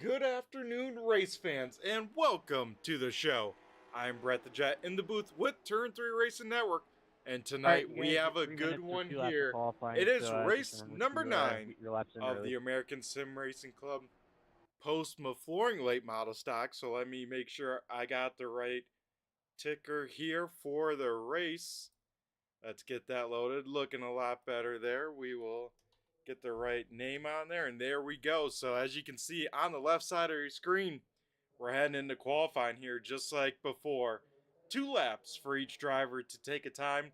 Good afternoon, race fans, and welcome to the show. I'm Brett the Jet in the booth with Turn 3 Racing Network, and All right, tonight you we guys have get a 3 good minutes or one 2 laps of here. It qualifying, is so just race remember number to 9 get your laps in of the early. American Sim Racing Club Postma flooring late model stock, so let me make sure I got the right ticker here for the race. Let's get that loaded. Looking a lot better there. We will get the right name on there, and there we go. So as you can see on the left side of your screen, we're heading into qualifying here just like before. 2 laps for each driver to take a time.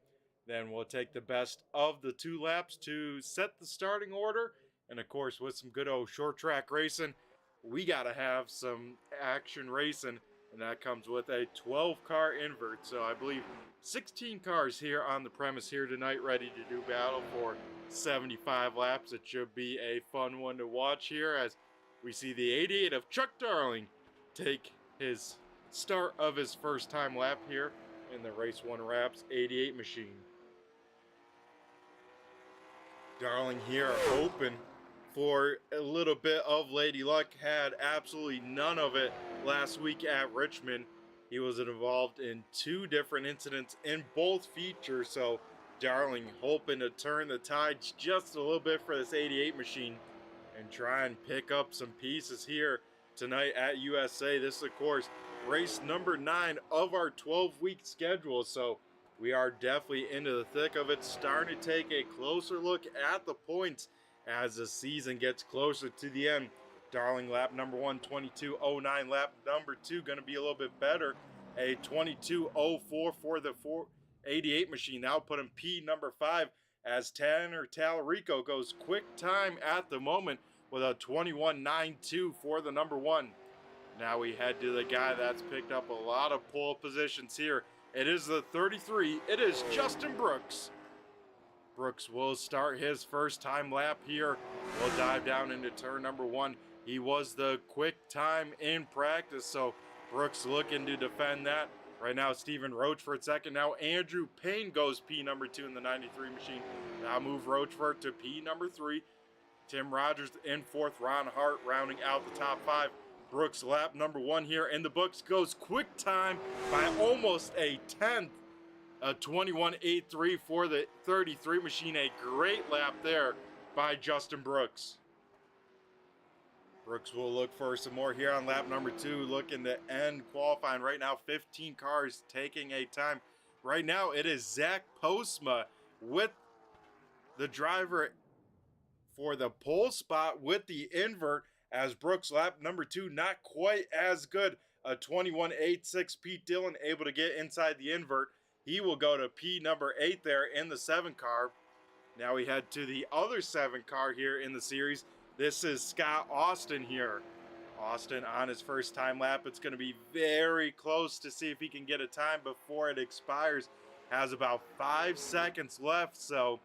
Then we'll take the best of the 2 laps to set the starting order. And of course, with some good old short track racing, we got to have some action racing. And that comes with a 12-car invert. So I believe 16 cars here on the premise here tonight ready to do battle for 75 laps. It should be a fun one to watch here as we see the 88 of Chuck Darling take his start of his first time lap here in the Race 1 Wraps 88 machine. Darling here hoping for a little bit of Lady Luck, had absolutely none of it last week at Richmond. He was involved in 2 different incidents in both features, so Darling hoping to turn the tides just a little bit for this 88 machine and try and pick up some pieces here tonight at USA. This is, of course, race number 9 of our 12-week schedule, so we are definitely into the thick of it, starting to take a closer look at the points as the season gets closer to the end. Darling lap number 1, 22:09. Lap number 2 going to be a little bit better, a 22:04 for the 88 machine. Now put him P number 5 as Tanner Tallarico goes quick time at the moment with a 21:92 for the number 1. Now we head to the guy that's picked up a lot of pole positions here. It is the 33. It is Justin Brooks. Brooks will start his first time lap here. We'll dive down into turn number 1. He was the quick time in practice, so Brooks looking to defend that. Right now, Stephen Rochford second. Now Andrew Payne goes P number 2 in the 93 machine. Now move Rochford to P number 3. Tim Rogers in 4th. Ron Hart rounding out the top 5. Brooks lap number 1 here in the books, goes quick time by almost a 10th. A 21:83 for the 33 machine. A great lap there by Justin Brooks. Brooks will look for some more here on lap number 2, looking to end qualifying. Right now, 15 cars taking a time. Right now, it is Zach Postma with the driver for the pole spot with the invert, as Brooks lap number 2 not quite as good. A 21:86. Pete Dillon able to get inside the invert. He will go to P number 8 there in the 7 car. Now we head to the other 7 car here in the series. This is Scott Austin here. Austin on his first time lap. It's going to be very close to see if he can get a time before it expires. Has about 5 seconds left, so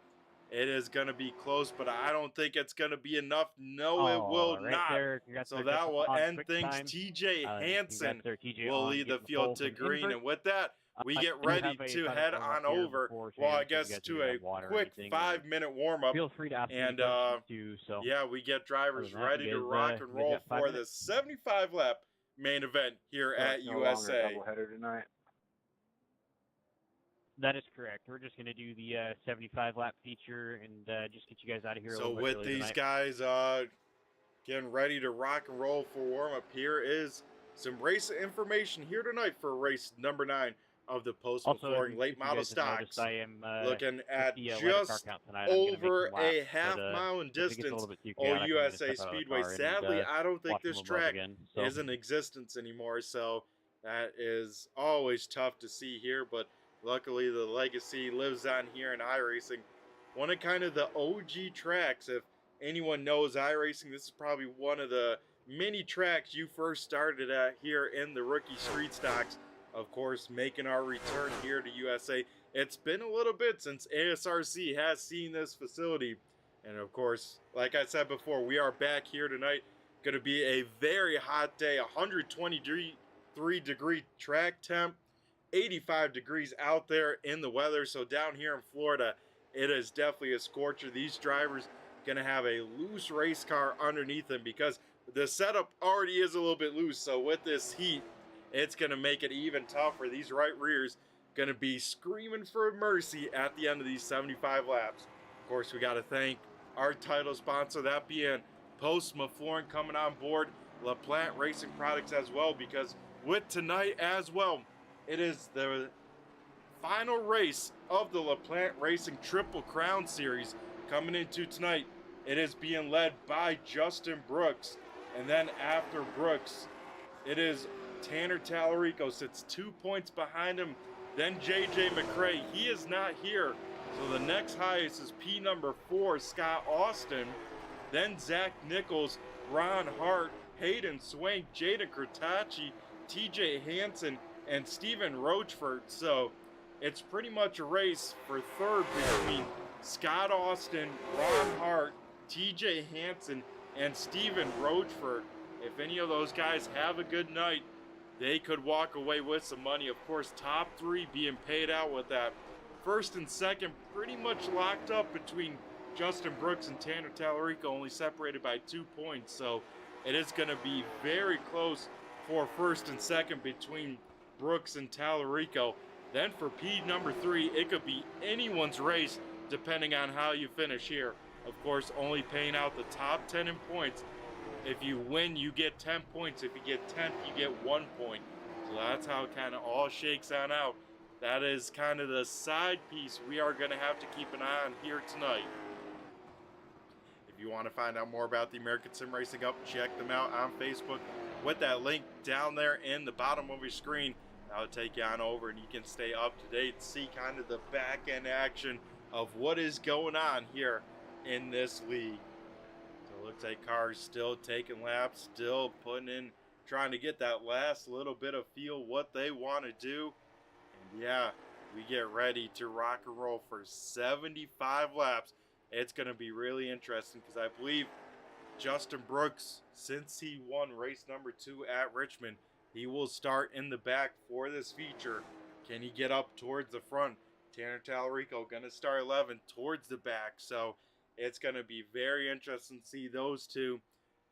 it is going to be close, but I don't think it's going to be enough. No, it will Right not. there, So that will end things. time. TJ Hansen will lead the the field to green, invert. and with that, we get I do ready have a to thought head of on here over, before, so well, I if you guess guys to need a water or quick anything, 5-minute warm-up. feel free to ask me And questions too. So yeah, we get drivers other than that, ready you to guys, rock and you guys roll got 5 for the minutes? 75-lap main event here at No longer USA. doubleheader tonight. That is correct. We're just going to do the 75 lap feature and just get you guys out of here. So a little bit with early these tonight. guys getting ready to rock and roll for warm-up, here is some race information here tonight for race number 9 of the Postma flooring late model stocks. I am looking at the just over a half-mile in distance. Old USA Speedway. Sadly, I don't think this track is in existence anymore, so that is always tough to see here, but luckily the legacy lives on here in iRacing. One of kind of the OG tracks. If anyone knows iRacing, this is probably one of the many tracks you first started at here in the rookie street stocks. Of course, making our return here to USA. It's been a little bit since ASRC has seen this facility. And of course, like I said before, we are back here tonight. Going to be a very hot day, 123-degree track temp, 85 degrees out there in the weather. So down here in Florida, it is definitely a scorcher. These drivers going to have a loose race car underneath them because the setup already is a little bit loose, so with this heat, it's going to make it even tougher. These right rears going to be screaming for mercy at the end of these 75 laps. Of course, we got to thank our title sponsor, that being Postma Flooring, coming on board, LaPlante Racing Products as well, because with tonight as well, it is the final race of the LaPlante Racing Triple Crown Series coming into tonight. It is being led by Justin Brooks, and then after Brooks, it is Tanner Tallarico sits 2 points behind him. Then JJ McCrae, he is not here. So the next highest is P number 4, Scott Austin. Then Zach Nichols, Ron Hart, Hayden Swank, Jaden Kurtachi, TJ Hansen, and Steven Rochford. So it's pretty much a race for third between Scott Austin, Ron Hart, TJ Hansen, and Steven Rochford. If any of those guys have a good night, they could walk away with some money. Of course, top 3 being paid out with that. First and second pretty much locked up between Justin Brooks and Tanner Tallarico, only separated by 2 points. So it is going to be very close for first and second between Brooks and Tallarico. Then for P number 3, it could be anyone's race depending on how you finish here. Of course, only paying out the top 10 in points. If you win, you get 10 points. If you get 10th, you get 1 point. So that's how it kind of all shakes on out. That is kind of the side piece we are going to have to keep an eye on here tonight. If you want to find out more about the American Sim Racing Up, check them out on Facebook with that link down there in the bottom of your screen. That'll take you on over and you can stay up to date, see kind of the back end action of what is going on here in this league. So it looks like cars still taking laps, still putting in, trying to get that last little bit of feel what they want to do. And yeah, we get ready to rock and roll for 75 laps. It's going to be really interesting because I believe Justin Brooks, since he won race number 2 at Richmond, he will start in the back for this feature. Can he get up towards the front? Tanner Tallarico going to start 11 towards the back. So it's going to be very interesting to see those two.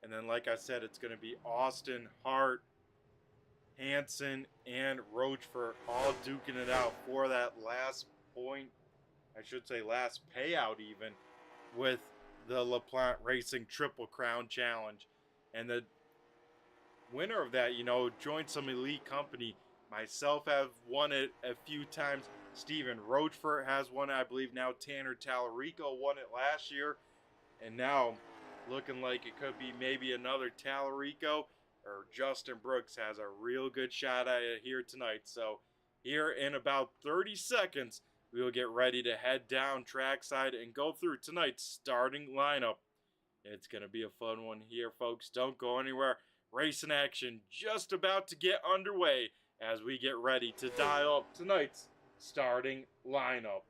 And then, like I said, it's going to be Austin, Hart, Hansen, and Rochford all duking it out for that last point. I should say last payout even, with the LaPlante Racing Triple Crown Challenge. And the winner of that, you know, joined some elite company. Myself have won it a few times. Steven Rochford has won it. I believe now Tanner Tallarico won it last year. And now looking like it could be maybe another Tallarico or Justin Brooks has a real good shot at it here tonight. So here in about 30 seconds, we will get ready to head down trackside and go through tonight's starting lineup. It's going to be a fun one here, folks. Don't go anywhere. Racing action just about to get underway as we get ready to dial up tonight's starting lineup.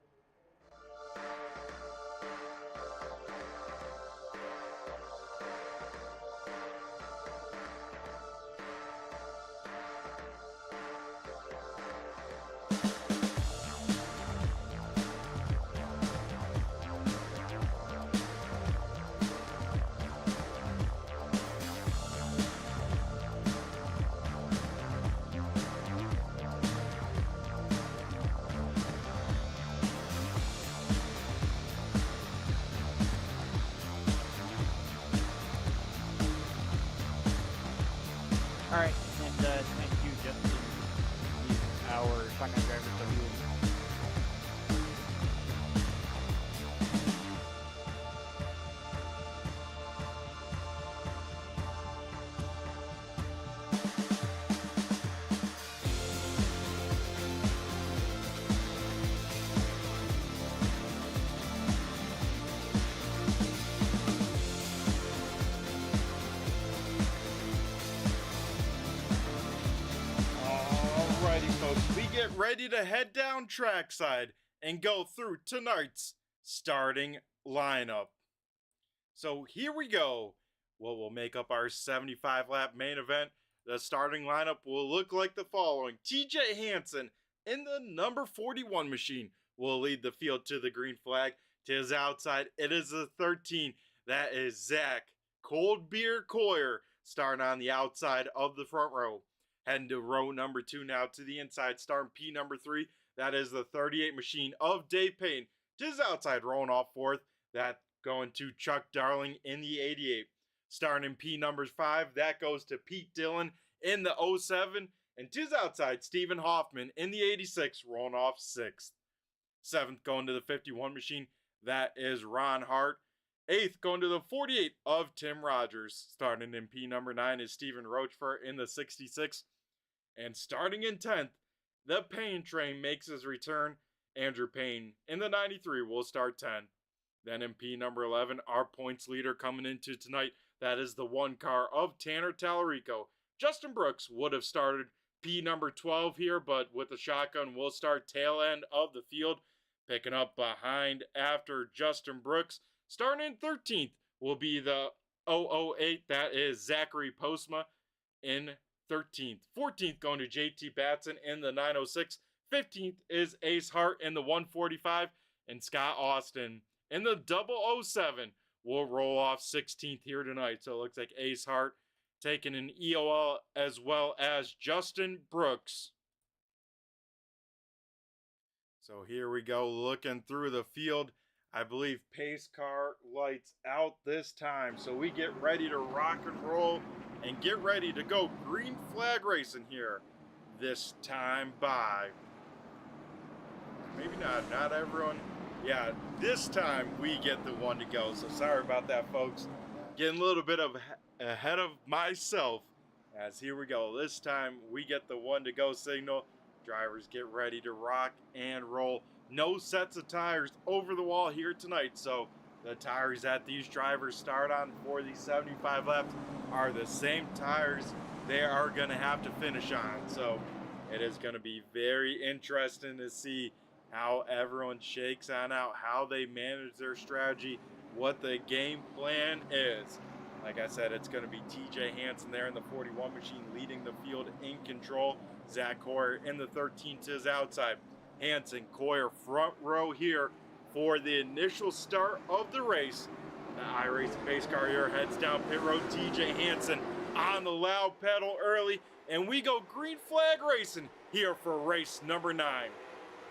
Alright, and thank you, Justin. He's our shotgun driver, so he will. We get ready to head down trackside and go through tonight's starting lineup. So here we go. What will make up our 75 lap main event? The starting lineup will look like the following. TJ Hansen in the number 41 machine will lead the field to the green flag. To his outside, it is the 13. That is Zach Cold Beer Coyer starting on the outside of the front row. Heading to row number 2 now to the inside, starting P number 3. That is the 38 machine of Dave Payne. To his outside, rolling off 4th. That going to Chuck Darling in the 88. Starting in P number 5, that goes to Pete Dillon in the 07. And to his outside, Stephen Hoffman in the 86, rolling off 6th. 7th going to the 51 machine, that is Ron Hart. 8th going to the 48 of Tim Rogers. Starting in P number 9 is Stephen Rochefort in the 66. And starting in 10th, the Payne train makes his return. Andrew Payne in the 93 will start 10. Then in P number 11, our points leader coming into tonight, that is the 1 car of Tanner Tallarico. Justin Brooks would have started P number 12 here, but with the shotgun will start tail end of the field. Picking up behind after Justin Brooks. Starting in 13th will be the 008, that is Zachary Postma in 13th. 14th going to JT Batson in the 906. 15th is Ace Hart in the 145. And Scott Austin in the 007 will roll off 16th here tonight. So it looks like Ace Hart taking an EOL as well as Justin Brooks. So here we go, looking through the field. I believe pace car lights out this time. So we get ready to rock and roll and get ready to go green flag racing here this time by. Maybe not everyone. Yeah, this time we get the one to go. So sorry about that, folks. Getting a little bit ahead of myself. As here we go. This time we get the one to go signal. Drivers get ready to rock and roll. No sets of tires over the wall here tonight. So the tires that these drivers start on for these 75 laps are the same tires they are going to have to finish on. So it is going to be very interesting to see how everyone shakes on out, how they manage their strategy, what the game plan is. Like I said, it's going to be TJ Hansen there in the 41 machine leading the field in control. Zach Coyer in the 13 to his outside. Hansen, Coyer front row here for the initial start of the race. The iRacing pace car here heads down pit road. TJ Hansen on the loud pedal early. And we go green flag racing here for race number 9.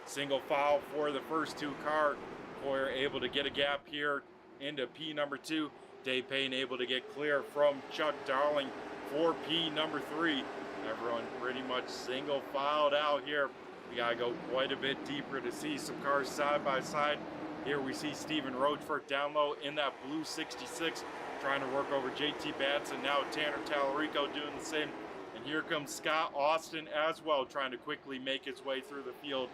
Single file for the first 2 car. Coyer able to get a gap here into P number 2. Dave Payne able to get clear from Chuck Darling for P number 3. Everyone pretty much single filed out here. We gotta go quite a bit deeper to see some cars side by side. Here we see Stephen Rochefort down low in that blue 66, trying to work over JT Batson. Now Tanner Tallarico doing the same. And here comes Scott Austin as well, trying to quickly make his way through the field.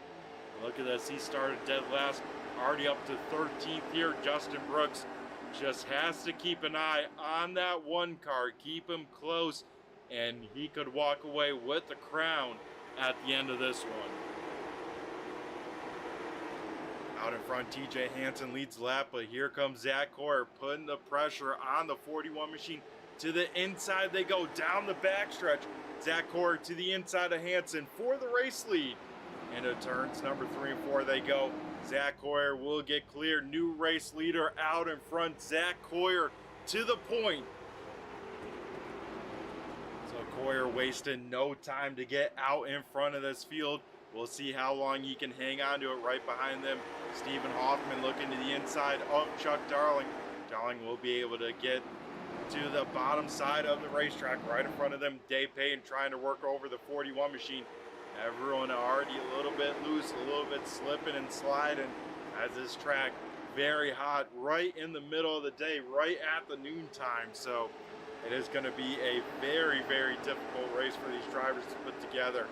Look at this, he started dead last, already up to 13th here. Justin Brooks just has to keep an eye on that 1 car, keep him close, and he could walk away with the crown at the end of this one. Out in front, TJ Hansen leads the lap, but here comes Zach Coyer putting the pressure on the 41 machine. To the inside they go, down the backstretch. Zach Coyer to the inside of Hansen for the race lead. Into turns number 3 and 4 they go. Zach Coyer will get clear. New race leader out in front. Zach Coyer to the point. So Coyer wasting no time to get out in front of this field. We'll see how long he can hang on to it. Right behind them, Stephen Hoffman looking to the inside of Chuck Darling. Darling will be able to get to the bottom side of the racetrack. Right in front of them, Dave Payne trying to work over the 41 machine. Everyone already a little bit loose, a little bit slipping and sliding as this track very hot right in the middle of the day, right at the noon time. So it is going to be a very, very difficult race for these drivers to put together.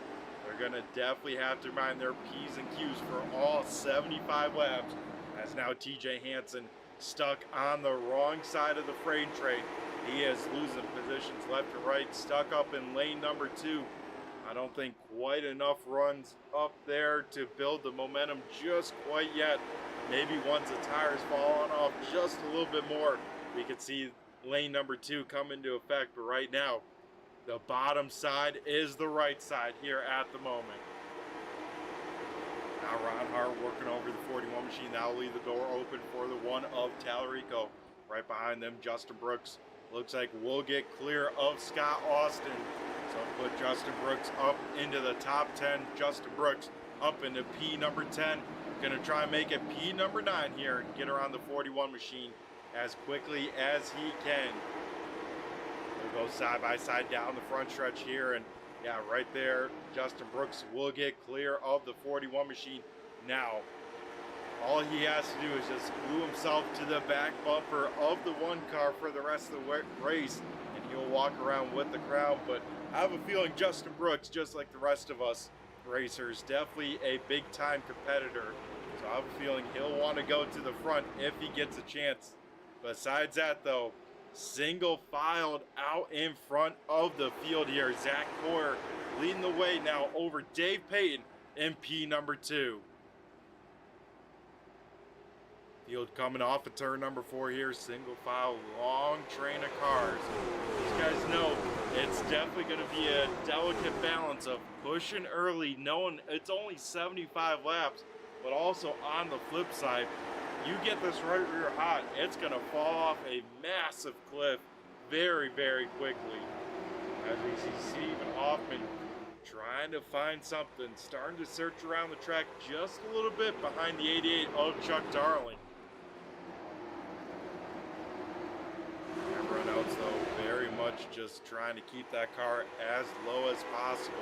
They're going to definitely have to mind their P's and Q's for all 75 laps, as now TJ Hansen stuck on the wrong side of the freight train. He is losing positions left and right, stuck up in lane number 2. I don't think quite enough runs up there to build the momentum just quite yet. Maybe once the tires fall off just a little bit more, we could see lane number 2 come into effect. But right now, the bottom side is the right side here at the moment. Now Ron Hart working over the 41 machine. That'll leave the door open for the one of Tallarico. Right behind them, Justin Brooks Looks like we'll get clear of Scott Austin. So put Justin Brooks up into the top 10. Justin Brooks up into P number 10. Gonna try and make it P number 9 here and get around the 41 machine as quickly as he can. We'll go side by side down the front stretch here, and yeah, right there, Justin Brooks will get clear of the 41 machine. Now, all he has to do is just glue himself to the back bumper of the one car for the rest of the race, and he'll walk around with the crowd. But I have a feeling Justin Brooks, just like the rest of us racers, definitely a big time competitor. So I have a feeling he'll want to go to the front if he gets a chance. Besides that though, single filed out in front of the field here. Zach Coyer leading the way now over Dave Payton in P number 2. Field coming off of turn number 4 here. Single file, long train of cars. These guys know it's definitely going to be a delicate balance of pushing early, knowing it's only 75 laps, but also on the flip side, you get this right rear hot, it's going to fall off a massive cliff very, very quickly. As we see Stephen Hoffman trying to find something, starting to search around the track just a little bit behind the 88 of Chuck Darling. Runouts though, very much just trying to keep that car as low as possible.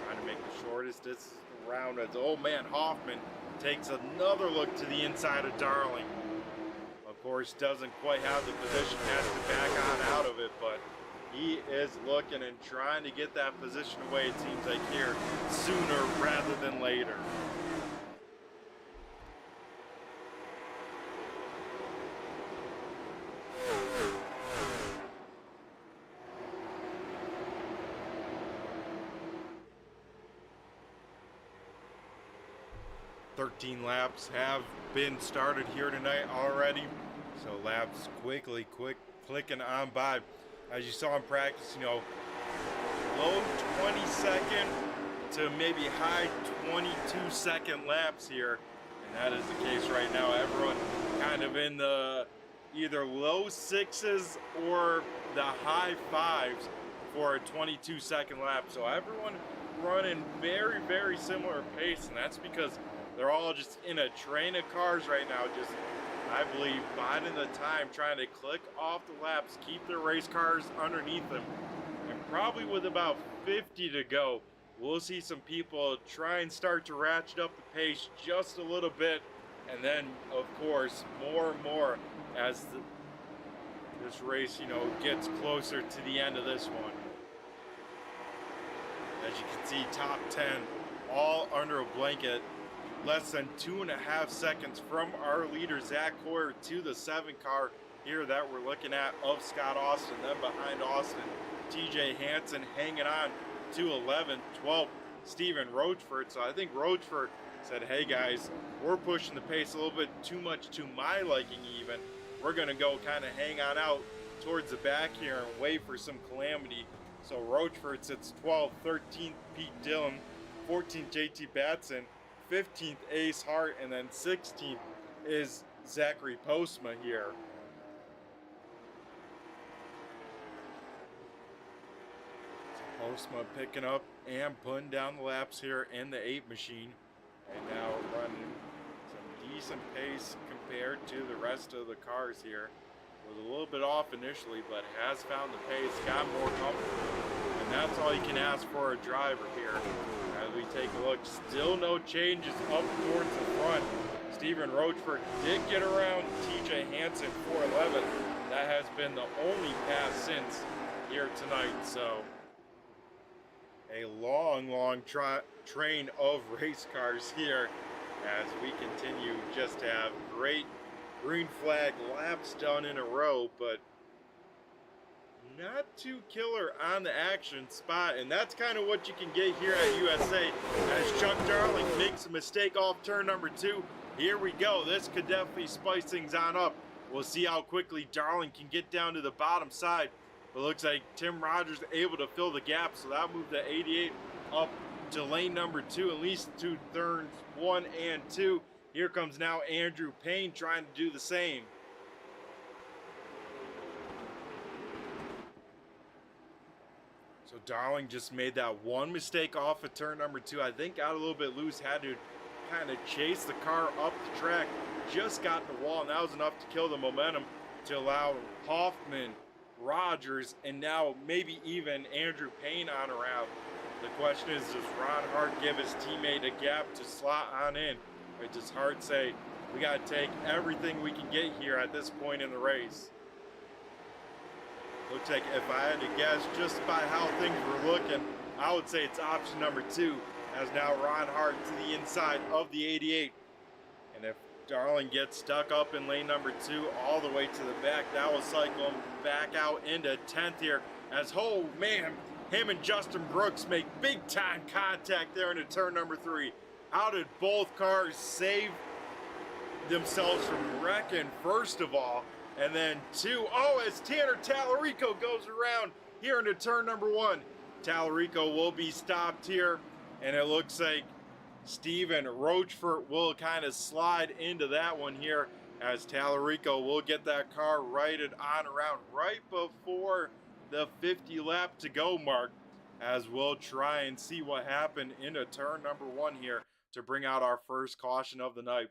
Trying to make the shortest distance around as, oh man, Hoffman takes another look to the inside of Darling. Of course, doesn't quite have the position, has to back on out of it, but he is looking and trying to get that position away, it seems like here, sooner rather than later. Thirteen laps have been started here tonight already, so laps quickly clicking on by. As you saw in practice, you know, low 22nd to maybe high 22-second laps here, and that is the case right now. Everyone kind of in the either low 6s or the high 5s for a 22-second lap, so everyone running very, very similar pace, and that's because they're all just in a train of cars right now, just, I believe, biding the time, trying to click off the laps, keep their race cars underneath them. And probably with about 50 to go, we'll see some people try and start to ratchet up the pace just a little bit. And then, of course, more and more as this race, you know, gets closer to the end of this one. As you can see, top 10 all under a blanket. Less than 2.5 seconds from our leader Zach Coyer to the 7 car here that we're looking at of Scott Austin. Then behind Austin, TJ Hansen hanging on to 11, 12, Stephen Rochford. So I think Rochford said, hey guys, we're pushing the pace a little bit too much to my liking even. We're gonna go kind of hang on out towards the back here and wait for some calamity. So Rochford sits 12th, 13th Pete Dillon, 14th JT Batson, 15th Ace Hart, and then 16th is Zachary Postma here. So Postma picking up and putting down the laps here in the 8 machine, and now running some decent pace compared to the rest of the cars here. Was a little bit off initially, but has found the pace, got more comfortable, and that's all you can ask for a driver here. As we take a look, still no changes up towards the front. Stephen Rochford did get around TJ Hansen for 11th. That has been the only pass since here tonight. So a long train of race cars here as we continue just to have great green flag laps done in a row, but not too killer on the action spot, and that's kind of what you can get here at USA. As Chuck Darling makes a mistake off turn number 2, here we go. This could definitely spice things on up. We'll see how quickly Darling can get down to the bottom side, but looks like Tim Rogers able to fill the gap, so that moved the 88 up to lane number 2, at least to turns 1 and 2. Here comes now Andrew Payne trying to do the same. So Darling just made that one mistake off of turn number 2. I think got a little bit loose, had to kind of chase the car up the track. Just got the wall, and that was enough to kill the momentum to allow Hoffman, Rogers, and now maybe even Andrew Payne on around. The question is, does Ron Hart give his teammate a gap to slot on in? Or does Hart say, we got to take everything we can get here at this point in the race? Looks like if I had to guess just by how things were looking, I would say it's option number 2, as now Ron Hart to the inside of the 88. And if Darling gets stuck up in lane number 2 all the way to the back, that will cycle him back out into 10th here, as, oh man, him and Justin Brooks make big time contact there into turn number 3. How did both cars save themselves from wrecking, first of all? And then 2, oh, as Tanner Tallarico goes around here into turn number 1. Tallarico will be stopped here, and it looks like Steven Rochefort will kind of slide into that one here, as Tallarico will get that car righted on around right before the 50 lap to go mark, as we'll try and see what happened into turn number 1 here to bring out our first caution of the night.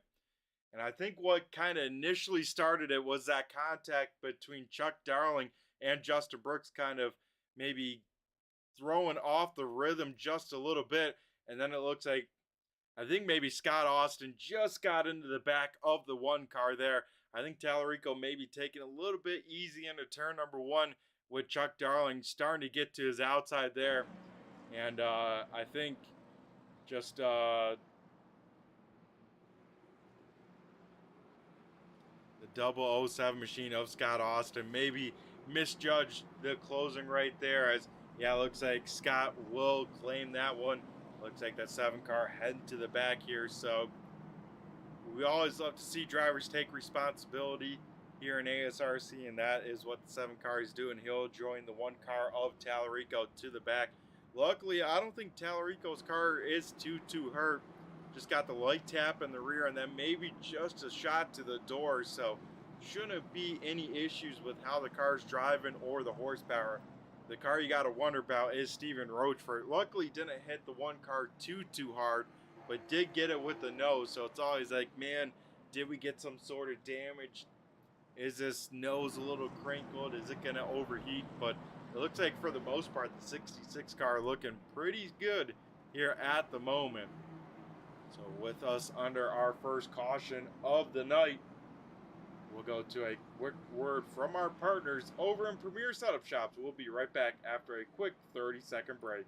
And I think what kind of initially started it was that contact between Chuck Darling and Justin Brooks, kind of maybe throwing off the rhythm just a little bit. And then it looks like, I think maybe Scott Austin just got into the back of the 1 car there. I think Tallarico maybe taking a little bit easy into turn number 1, with Chuck Darling starting to get to his outside there. And I think just the 007 machine of Scott Austin maybe misjudged the closing right there, as yeah, looks like Scott will claim that one. Looks like that 7 car heading to the back here. So we always love to see drivers take responsibility here in ASRC, and that is what the 7 car is doing. He'll join the 1 car of Tallarico to the back. Luckily, I don't think Tallarico's car is too hurt. Just got the light tap in the rear, and then maybe just a shot to the door, so shouldn't be any issues with how the car's driving or the horsepower. The car you got to wonder about is Steven Rochefort. Luckily, didn't hit the 1 car too hard, but did get it with the nose, so it's always like, man, did we get some sort of damage? Is this nose a little crinkled? Is it going to overheat? But it looks like for the most part, the 66 car looking pretty good here at the moment. So with us under our first caution of the night, we'll go to a quick word from our partners over in Premier Setup Shops. We'll be right back after a quick 30-second break.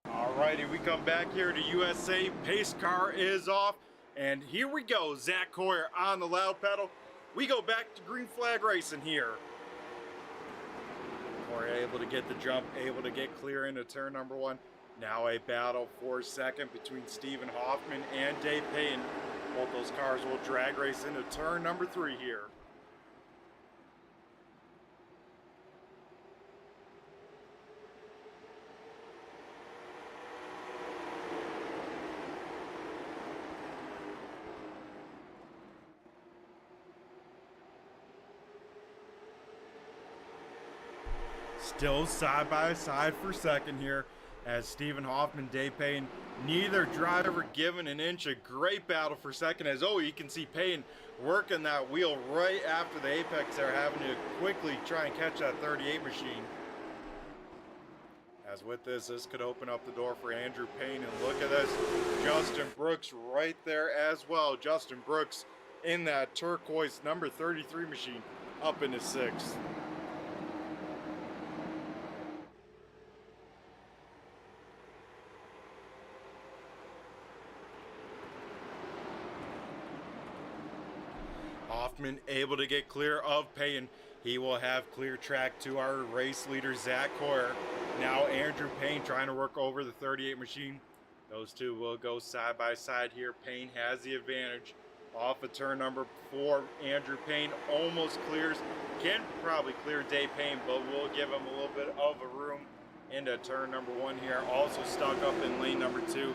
Alrighty, we come back here to USA. Pace car is off, and here we go. Zach Coyer on the loud pedal. We go back to green flag racing here. Coyer able to get the jump, able to get clear into turn number 1. Now a battle for second between Stephen Hoffman and Dave Payne. Both those cars will drag race into turn number 3 here. Still side by side for second here, as Stephen Hoffman, Dave Payne, neither driver given an inch. A great battle for second as, oh, you can see Payne working that wheel right after the apex there, having to quickly try and catch that 38 machine. As with this could open up the door for Andrew Payne, and look at this, Justin Brooks right there as well. Justin Brooks in that turquoise number 33 machine up into 6th. Hoffman able to get clear of Payne. He will have clear track to our race leader, Zach Hoyer. Now Andrew Payne trying to work over the 38 machine. Those two will go side by side here. Payne has the advantage. Off of turn number 4, Andrew Payne almost clears. Can probably clear Dave Payne, but we'll give him a little bit of a room into turn number 1 here. Also stuck up in lane number 2.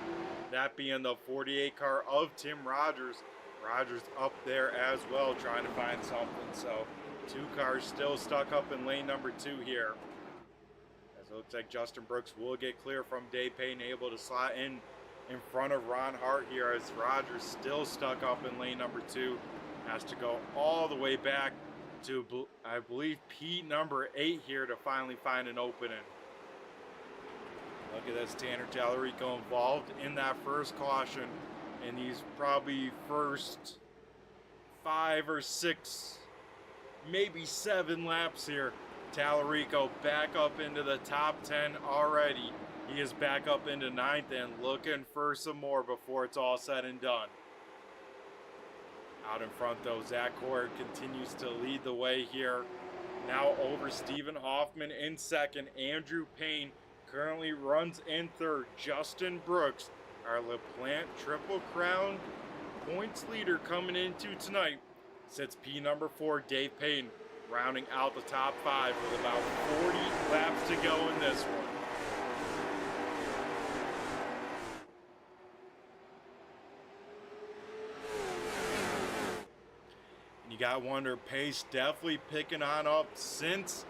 That being the 48 car of Tim Rogers. Rogers up there as well, trying to find something. So 2 cars still stuck up in lane number 2 here. As it looks like Justin Brooks will get clear from Dave Payne, able to slot in front of Ron Hart here, as Rogers still stuck up in lane number 2. Has to go all the way back to, I believe, P number 8 here to finally find an opening. Look at this, Tanner Tallarico involved in that first caution. And these probably first 5 or 6, maybe 7 laps here. Tallarico back up into the top 10 already. He is back up into 9th and looking for some more before it's all said and done. Out in front though, Zach Hoyer continues to lead the way here. Now over Stephen Hoffman in 2nd. Andrew Payne currently runs in 3rd. Justin Brooks, our LaPlante Triple Crown points leader coming into tonight, sits P number 4, Dave Payne, rounding out the top 5 with about 40 laps to go in this one. And you got to wonder, pace definitely picking on up since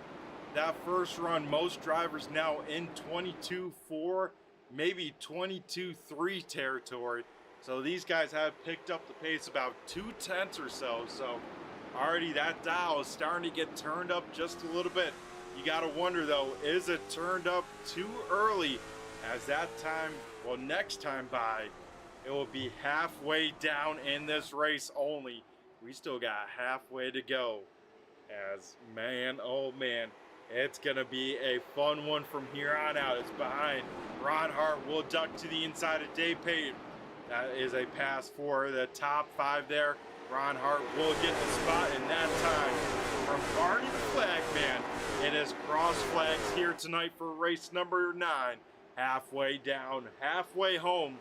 that first run. Most drivers now in 22.4, maybe 22.3 territory. So these guys have picked up the pace about 2/10 or so. So already that dial is starting to get turned up just a little bit. You got to wonder though, is it turned up too early? As that time, well, next time by, it will be halfway down in this race only. We still got halfway to go. As man, oh man, it's going to be a fun one from here on out. It's behind. Ron Hart will duck to the inside of Dave Payne. That is a pass for the top 5 there. Ron Hart will get the spot in that time from Barney the Flag Man. It is cross flags here tonight for race number 9. Halfway down, halfway home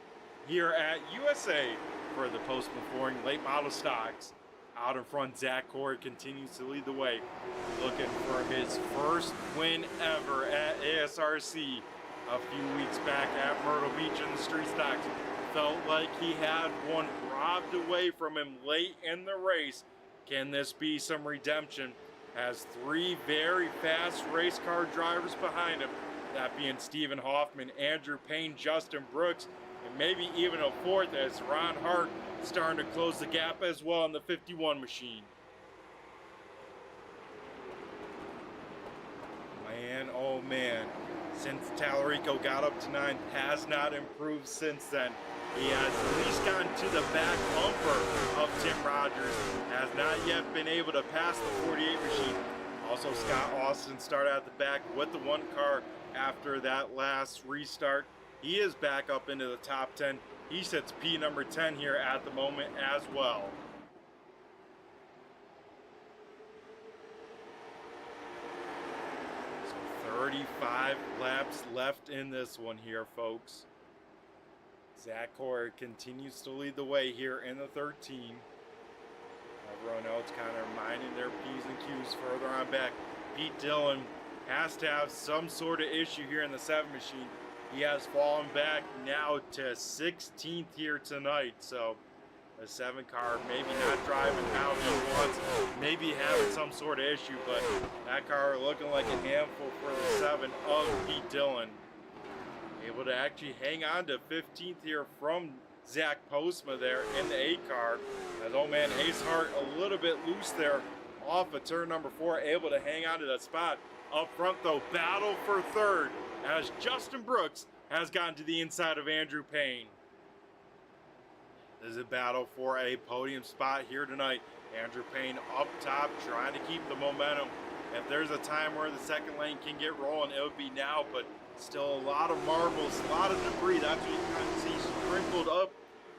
here at USA for the Postma Flooring Late Model Stocks. Out in front, Zach Hoyer continues to lead the way, looking for his first win ever at ASRC a few weeks back at Myrtle Beach in the street stocks. Felt like he had one robbed away from him late in the race. Can this be some redemption? Has 3 very fast race car drivers behind him, that being Stephen Hoffman, Andrew Payne, Justin Brooks, and maybe even a 4th as Ron Hart starting to close the gap as well in the 51 machine. Man, oh man, since Tallarico got up to 9th, has not improved since then. He has at least gotten to the back bumper of Tim Rogers, has not yet been able to pass the 48 machine. Also, Scott Austin started at the back with the 1 car after that last restart. He is back up into the top 10. He sits P number 10 here at the moment as well. So 35 laps left in this one here, folks. Zach Hoyer continues to lead the way here in the 13. Everyone else kind of minding their P's and Q's further on back. Pete Dillon has to have some sort of issue here in the 7 machine. He has fallen back now to 16th here tonight. So the 7 car maybe not driving how he wants, maybe having some sort of issue, but that car looking like a handful for the 7 of Pete Dillon. able to actually hang on to 15th here from Zach Postma there in the 8 car. As old man Ace Hart a little bit loose there off of turn number 4, able to hang on to that spot. Up front though, battle for third as Justin Brooks has gotten to the inside of Andrew Payne. This is a battle for a podium spot here tonight. Andrew Payne up top, trying to keep the momentum. If there's a time where the second lane can get rolling, it would be now, but still a lot of marbles, a lot of debris. That's what you kind of see sprinkled up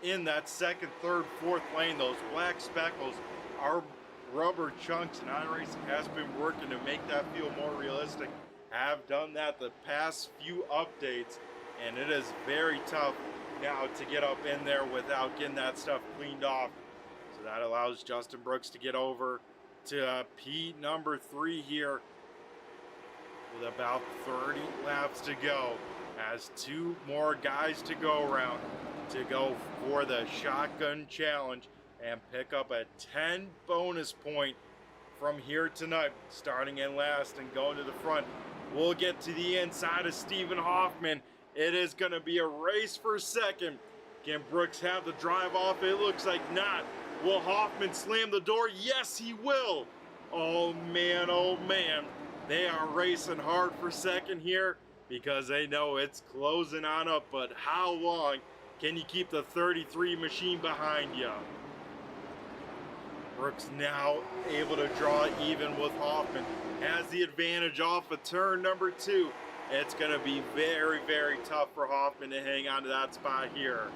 in that second, third, fourth lane. Those black speckles are rubber chunks, and iRacing has been working to make that feel more realistic. Have done that the past few updates, and it is very tough now to get up in there without getting that stuff cleaned off. So that allows Justin Brooks to get over to P number 3 here with about 30 laps to go, as 2 more guys to go around to go for the shotgun challenge and pick up a 10 bonus point from here tonight. Starting in last and going to the front, we'll get to the inside of Stephen Hoffman. It is going to be a race for second. Can Brooks have the drive off? It looks like not. Will Hoffman slam the door? Yes, he will. Oh man, oh man. They are racing hard for second here because they know it's closing on up, but how long can you keep the 33 machine behind you? Brooks now able to draw even with Hoffman. Has the advantage off of turn number 2. It's going to be very, very tough for Hoffman to hang on to that spot here.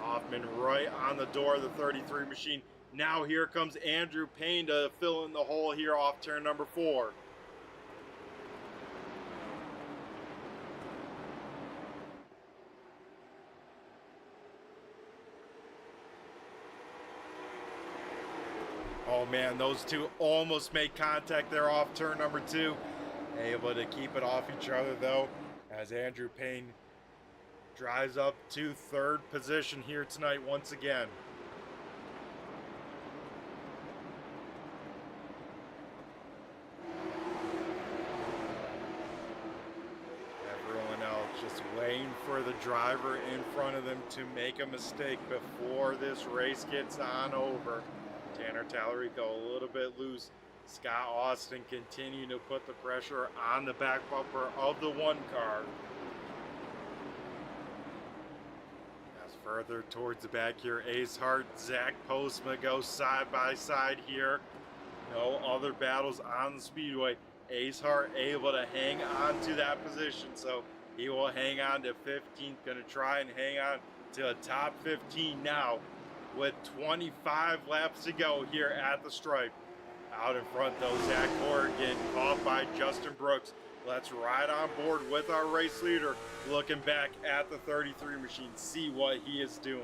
Hoffman right on the door of the 33 machine. Now here comes Andrew Payne to fill in the hole here off turn number 4. Oh man, those two almost made contact there off turn number 2. Able to keep it off each other though, as Andrew Payne drives up to 3rd position here tonight once again. Everyone else just waiting for the driver in front of them to make a mistake before this race gets on over. Tanner Tallarico a little bit loose. Scott Austin continuing to put the pressure on the back bumper of the 1 car. As further towards the back here, Ace Hart, Zach Postma go side by side here. No other battles on the speedway. Ace Hart able to hang on to that position, so he will hang on to 15th. Gonna try and hang on to a top 15 now with 25 laps to go here at the stripe. Out in front though, Zach Corrigan caught by Justin Brooks. Let's ride on board with our race leader, looking back at the 33 machine, see what he is doing.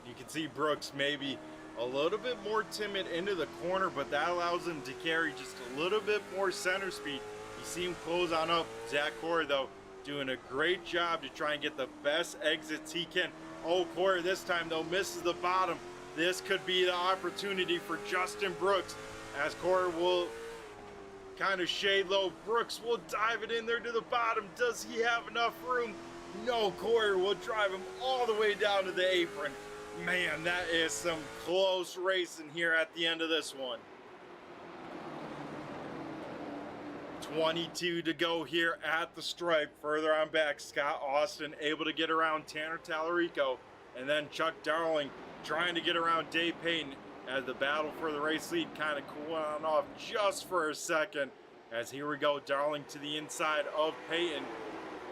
You can see Brooks maybe a little bit more timid into the corner, but that allows him to carry just a little bit more center speed. You see him close on up. Zach Corey though doing a great job to try and get the best exits he can. Oh, Corey this time though misses the bottom. This could be the opportunity for Justin Brooks, as Corey will kind of shade low. Brooks will dive it in there to the bottom. Does he have enough room? No, Corey will drive him all the way down to the apron. Man, that is some close racing here at the end of this one. 22 to go here at the stripe. Further on back, Scott Austin able to get around Tanner Tallarico, and then Chuck Darling trying to get around Dave Payton, as the battle for the race lead kind of cooling on off just for a second. As here we go, Darling to the inside of Payton.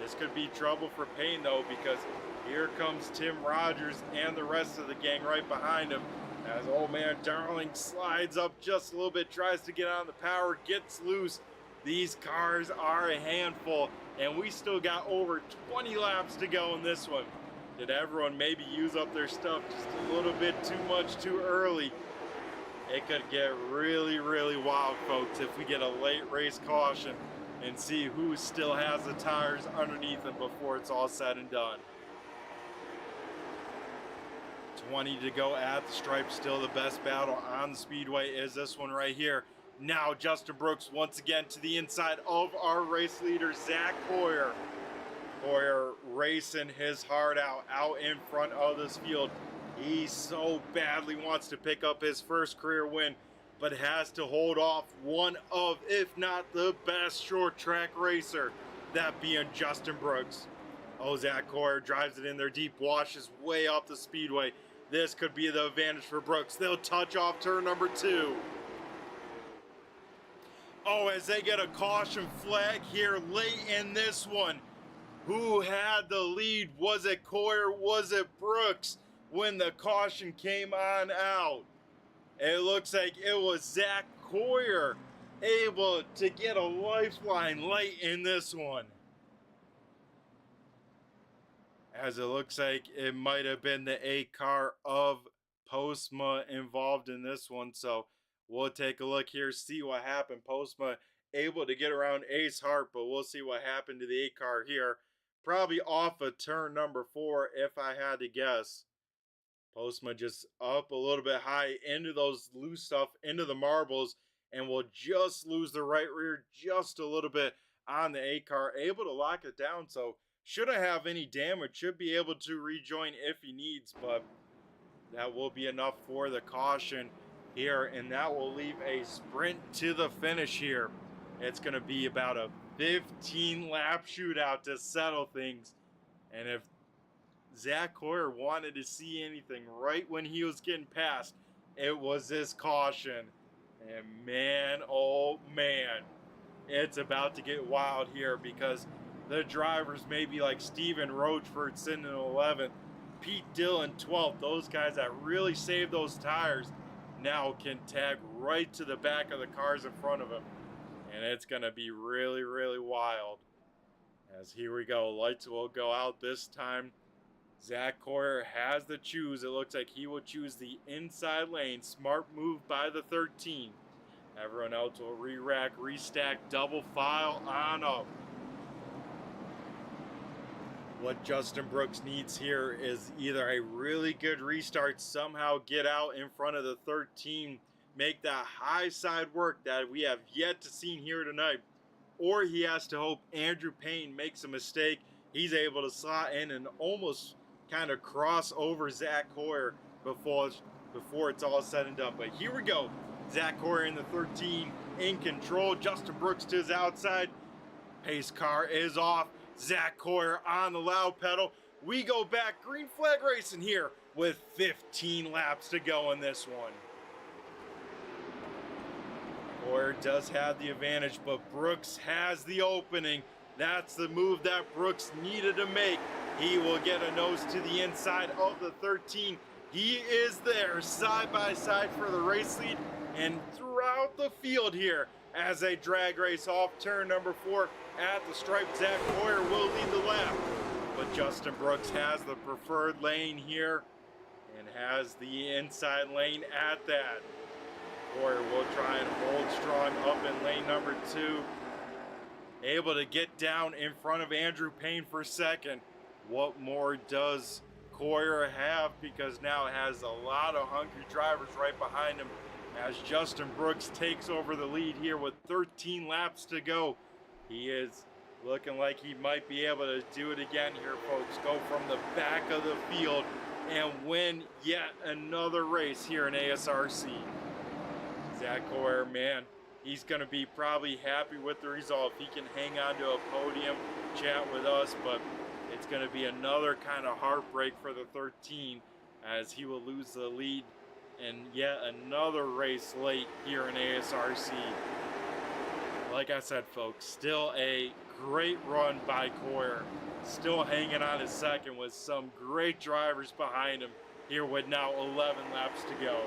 This could be trouble for Payton though, because here comes Tim Rogers and the rest of the gang right behind him. As old man Darling slides up just a little bit, tries to get on the power, gets loose. These cars are a handful, and we still got over 20 laps to go in this one. Did everyone maybe use up their stuff just a little bit too much too early? It could get really, really wild, folks, if we get a late race caution and see who still has the tires underneath them before it's all said and done. 20 to go at the stripe. Still the best battle on the Speedway is this one right here. Now Justin Brooks once again to the inside of our race leader, Zach Hoyer. Hoyer racing his heart out in front of this field. He so badly wants to pick up his first career win, but has to hold off one of, if not the best short track racer, that being Justin Brooks. Oh, Zach Hoyer drives it in there deep, washes way up the Speedway. This could be the advantage for Brooks. They'll touch off turn number 2. Oh, as they get a caution flag here late in this one. Who had the lead? Was it Hoyer? Was it Brooks when the caution came on out? It looks like it was Zach Hoyer able to get a lifeline late in this one. As it looks like it might have been the A car of Postma involved in this one. So we'll take a look here, see what happened. Postma able to get around Ace Hart, but we'll see what happened to the A car here. Probably off of turn number 4, if I had to guess. Postma just up a little bit high into those loose stuff, into the marbles, and will just lose the right rear just a little bit on the A car. Able to lock it down, so shouldn't have any damage. Should be able to rejoin if he needs, but that will be enough for the caution here, and that will leave a sprint to the finish here. It's going to be about a 15-lap shootout to settle things. And if Zach Hoyer wanted to see anything right when he was getting past, it was this caution. And man, oh man, it's about to get wild here, because the drivers may be like Steven Rochford sitting in 11th, Pete Dillon 12th. Those guys that really saved those tires now can tag right to the back of the cars in front of him. And it's going to be really, really wild. As here we go. Lights will go out this time. Zach Hoyer has the choose. It looks like he will choose the inside lane. Smart move by the 13. Everyone else will re-rack, restack, double file on up. What Justin Brooks needs here is either a really good restart, somehow get out in front of the 13, make that high side work that we have yet to see here tonight, or he has to hope Andrew Payne makes a mistake. He's able to slot in and almost kind of cross over Zach Hoyer before it's all said and done. But here we go. Zach Hoyer in the 13 in control. Justin Brooks to his outside. Pace car is off. Zach Hoyer on the loud pedal. We go back. Green flag racing here with 15 laps to go in this one. Hoyer does have the advantage, but Brooks has the opening. That's the move that Brooks needed to make. He will get a nose to the inside of the 13. He is there side by side for the race lead and throughout the field here as they drag race off turn number 4 at the stripe. Zach Hoyer will lead the lap, but Justin Brooks has the preferred lane here and has the inside lane at that. Hoyer will try and hold strong up in lane number 2. Able to get down in front of Andrew Payne for second. What more does Hoyer have? Because now it has a lot of hungry drivers right behind him as Justin Brooks takes over the lead here with 13 laps to go. He is looking like he might be able to do it again here, folks. Go from the back of the field and win yet another race here in ASRC. Zach Hoyer, man, he's going to be probably happy with the result. If he can hang on to a podium, chat with us, but it's going to be another kind of heartbreak for the 13 as he will lose the lead in yet another race late here in ASRC. Like I said, folks, still a great run by Hoyer. Still hanging on his second with some great drivers behind him here with now 11 laps to go.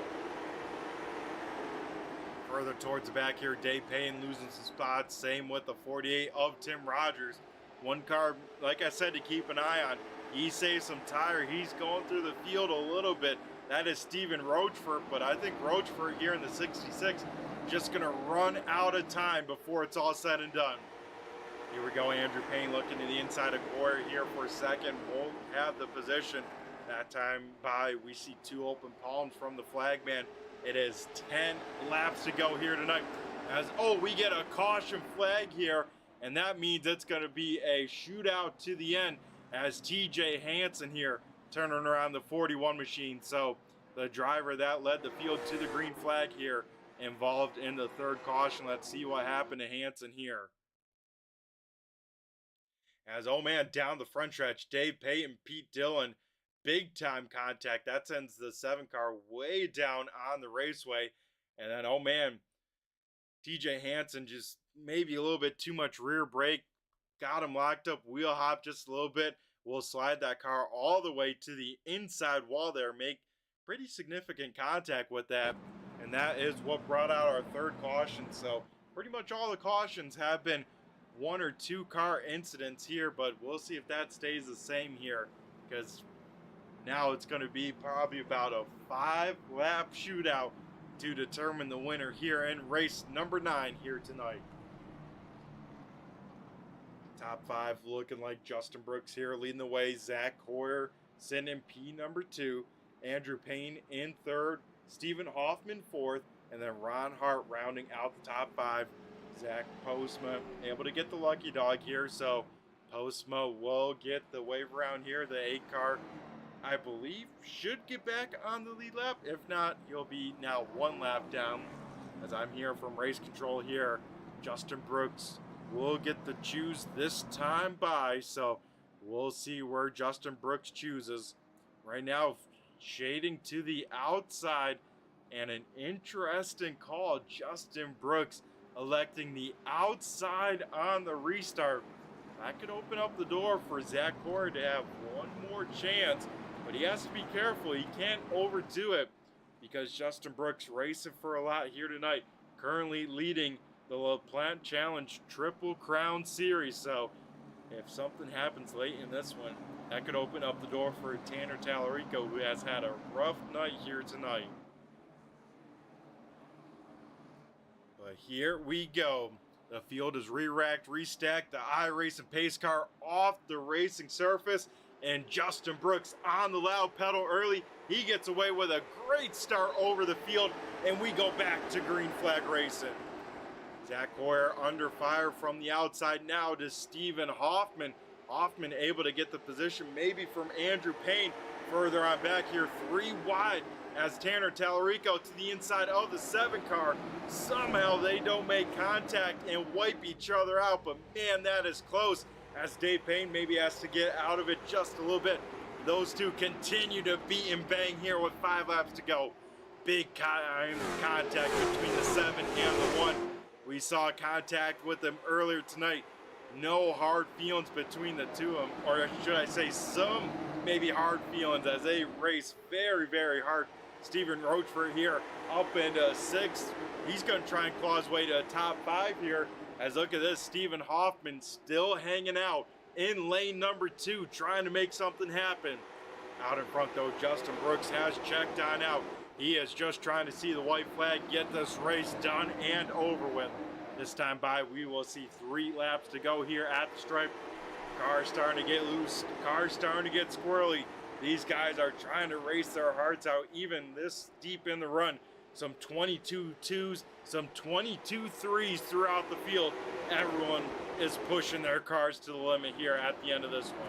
Further towards the back here, Dave Payne losing some spots. Same with the 48 of Tim Rogers. One car, like I said, to keep an eye on. He saved some tire. He's going through the field a little bit. That is Steven Rochford, but I think Rochford here in the 66 just going to run out of time before it's all said and done. Here we go, Andrew Payne looking to the inside of Hoyer here for a second. Won't have the position. That time by, we see 2 open palms from the flagman. It is 10 laps to go here tonight. As, oh, we get a caution flag here, and that means it's going to be a shootout to the end as TJ Hansen here turning around the 41 machine. So the driver that led the field to the green flag here involved in the 3rd caution. Let's see what happened to Hansen here. As, oh man, down the front stretch, Dave Payton, Pete Dillon, big time contact. That sends the 7 car way down on the raceway. And then, oh man, TJ Hansen just maybe a little bit too much rear brake. Got him locked up, wheel hop just a little bit. We'll slide that car all the way to the inside wall there. Make pretty significant contact with that. And that is what brought out our 3rd caution. So pretty much all the cautions have been 1 or 2 car incidents here, but we'll see if that stays the same here, because now it's going to be probably about a 5-lap shootout to determine the winner here in race number 9 here tonight. Top 5 looking like Justin Brooks here leading the way. Zach Hoyer sitting in P number 2. Andrew Payne in 3rd. Stephen Hoffman 4th. And then Ron Hart rounding out the top 5. Zach Postma able to get the lucky dog here. So Postma will get the wave around here. The 8 car, I believe, should get back on the lead lap. If not, he'll be now 1 lap down. As I'm here from race control here, Justin Brooks will get the choose this time by. So we'll see where Justin Brooks chooses. Right now, shading to the outside, and an interesting call. Justin Brooks electing the outside on the restart. That could open up the door for Zach Hoyer to have 1 more chance, but he has to be careful. He can't overdo it, because Justin Brooks racing for a lot here tonight, currently leading the LaPlante Challenge Triple Crown Series. So if something happens late in this one, that could open up the door for Tanner Tallarico, who has had a rough night here tonight. But here we go. The field is re-racked, restacked. The iRacing pace car off the racing surface. And Justin Brooks on the loud pedal early. He gets away with a great start over the field. And we go back to green flag racing. Zach Hoyer under fire from the outside now to Stephen Hoffman. Hoffman able to get the position maybe from Andrew Payne. Further on back here, 3 wide as Tanner Tallarico to the inside of the 7 car. Somehow they don't make contact and wipe each other out, but man, that is close, as Dave Payne maybe has to get out of it just a little bit. Those 2 continue to beat and bang here with 5 laps to go. Big contact between the 7 and the 1. We saw contact with them earlier tonight. No hard feelings between the 2 of them, or should I say some maybe hard feelings, as they race very, very hard. Stephen Rochford here up into 6th. He's going to try and claw his way to a top 5 here. As look at this, Stephen Hoffman still hanging out in lane number 2, trying to make something happen. Out in front though, Justin Brooks has checked on out. He is just trying to see the white flag, get this race done and over with. This time by, we will see 3 laps to go here at the stripe. Cars starting to get loose, cars starting to get squirrely. These guys are trying to race their hearts out even this deep in the run. Some 22 2s, some 22 3s throughout the field. Everyone is pushing their cars to the limit here at the end of this one.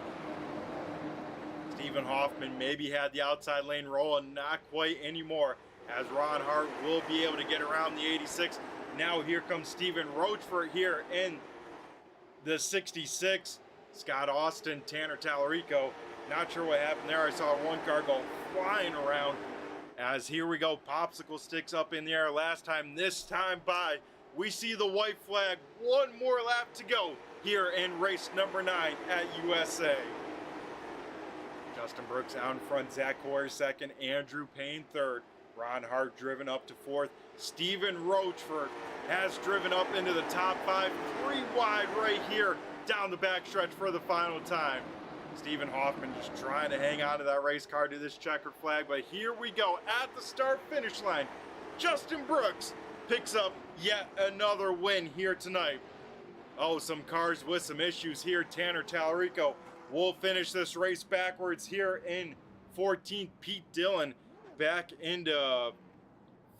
Stephen Hoffman maybe had the outside lane rolling, not quite anymore, as Ron Hart will be able to get around the 86. Now here comes Stephen Rochford here in the 66. Scott Austin, Tanner Tallarico. Not sure what happened there. I saw 1 car go flying around. As here we go, popsicle sticks up in the air last time. This time by, we see the white flag. 1 more lap to go here in race number 9 at USA. Justin Brooks out in front, Zach Hoyer 2nd, Andrew Payne 3rd. Ron Hart driven up to 4th. Stephen Rochford has driven up into the top 5. 3 wide right here down the backstretch for the final time. Stephen Hoffman just trying to hang on to that race car to this checkered flag, but here we go at the start-finish line. Justin Brooks picks up yet another win here tonight. Oh, some cars with some issues here. Tanner Tallarico will finish this race backwards here in 14th. Pete Dillon back into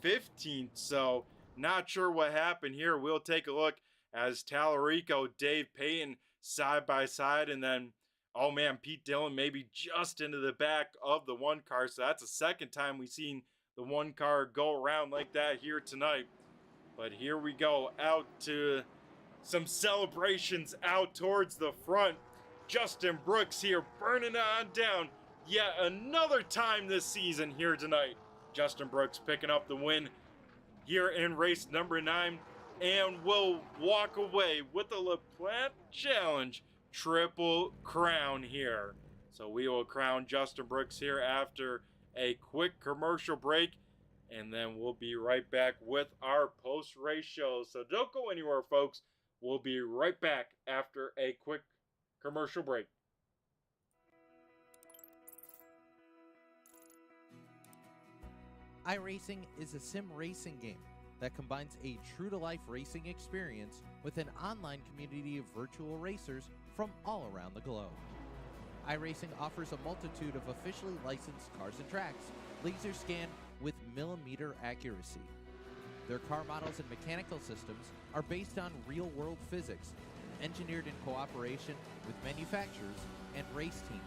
15th. So not sure what happened here. We'll take a look as Tallarico, Dave Payton side by side, and then oh man, Pete Dillon maybe just into the back of the one car. So that's the second time we've seen the one car go around like that here tonight. But here we go out to some celebrations out towards the front. Justin Brooks here burning on down yet another time this season here tonight. Justin Brooks picking up the win here in race number 9 and will walk away with the LaPlante Challenge Triple Crown here. So we will crown Justin Brooks here after a quick commercial break, and then we'll be right back with our post-race show. So don't go anywhere, folks. We'll be right back after a quick commercial break. iRacing is a sim racing game that combines a true-to-life racing experience with an online community of virtual racers from all around the globe. iRacing offers a multitude of officially licensed cars and tracks, laser scanned with millimeter accuracy. Their car models and mechanical systems are based on real-world physics, engineered in cooperation with manufacturers and race teams.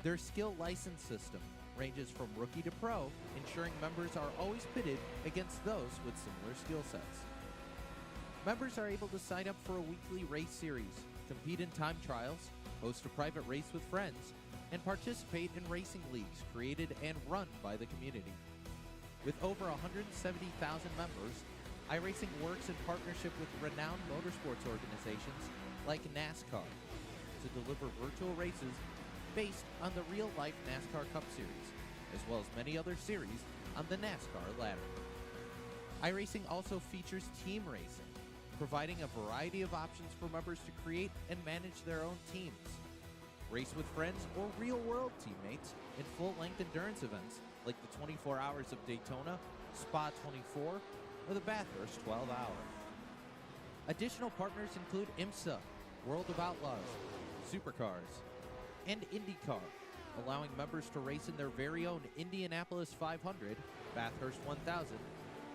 Their skill license system ranges from rookie to pro, ensuring members are always pitted against those with similar skill sets. Members are able to sign up for a weekly race series, compete in time trials, host a private race with friends, and participate in racing leagues created and run by the community. With over 170,000 members, iRacing works in partnership with renowned motorsports organizations like NASCAR to deliver virtual races based on the real-life NASCAR Cup Series, as well as many other series on the NASCAR ladder. iRacing also features team racing, providing a variety of options for members to create and manage their own teams. Race with friends or real-world teammates in full-length endurance events like the 24 Hours of Daytona, Spa 24, or the Bathurst 12 Hour. Additional partners include IMSA, World of Outlaws, Supercars, and IndyCar, allowing members to race in their very own Indianapolis 500, Bathurst 1000,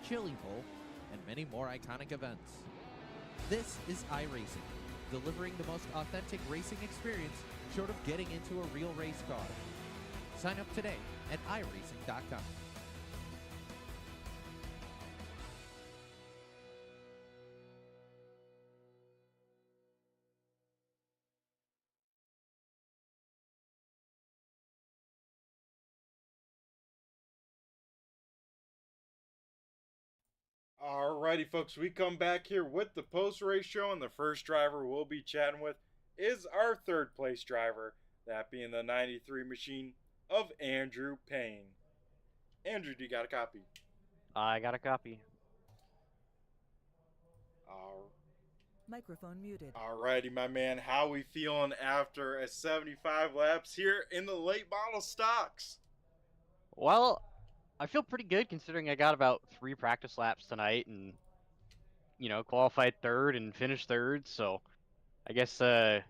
Chili Bowl, and many more iconic events. This is iRacing, delivering the most authentic racing experience short of getting into a real race car. Sign up today at iRacing.com. Alrighty, folks, we come back here with the post-race show, and the first driver we'll be chatting with is our third place driver, that being the 93 machine of Andrew Payne. Andrew, do you got a copy? I got a copy. Microphone muted. Alrighty, my man, how we feeling after a 75 laps here in the late model stocks? Well, I feel pretty good considering I got about 3 practice laps tonight and, qualified third and finished third. So I guess the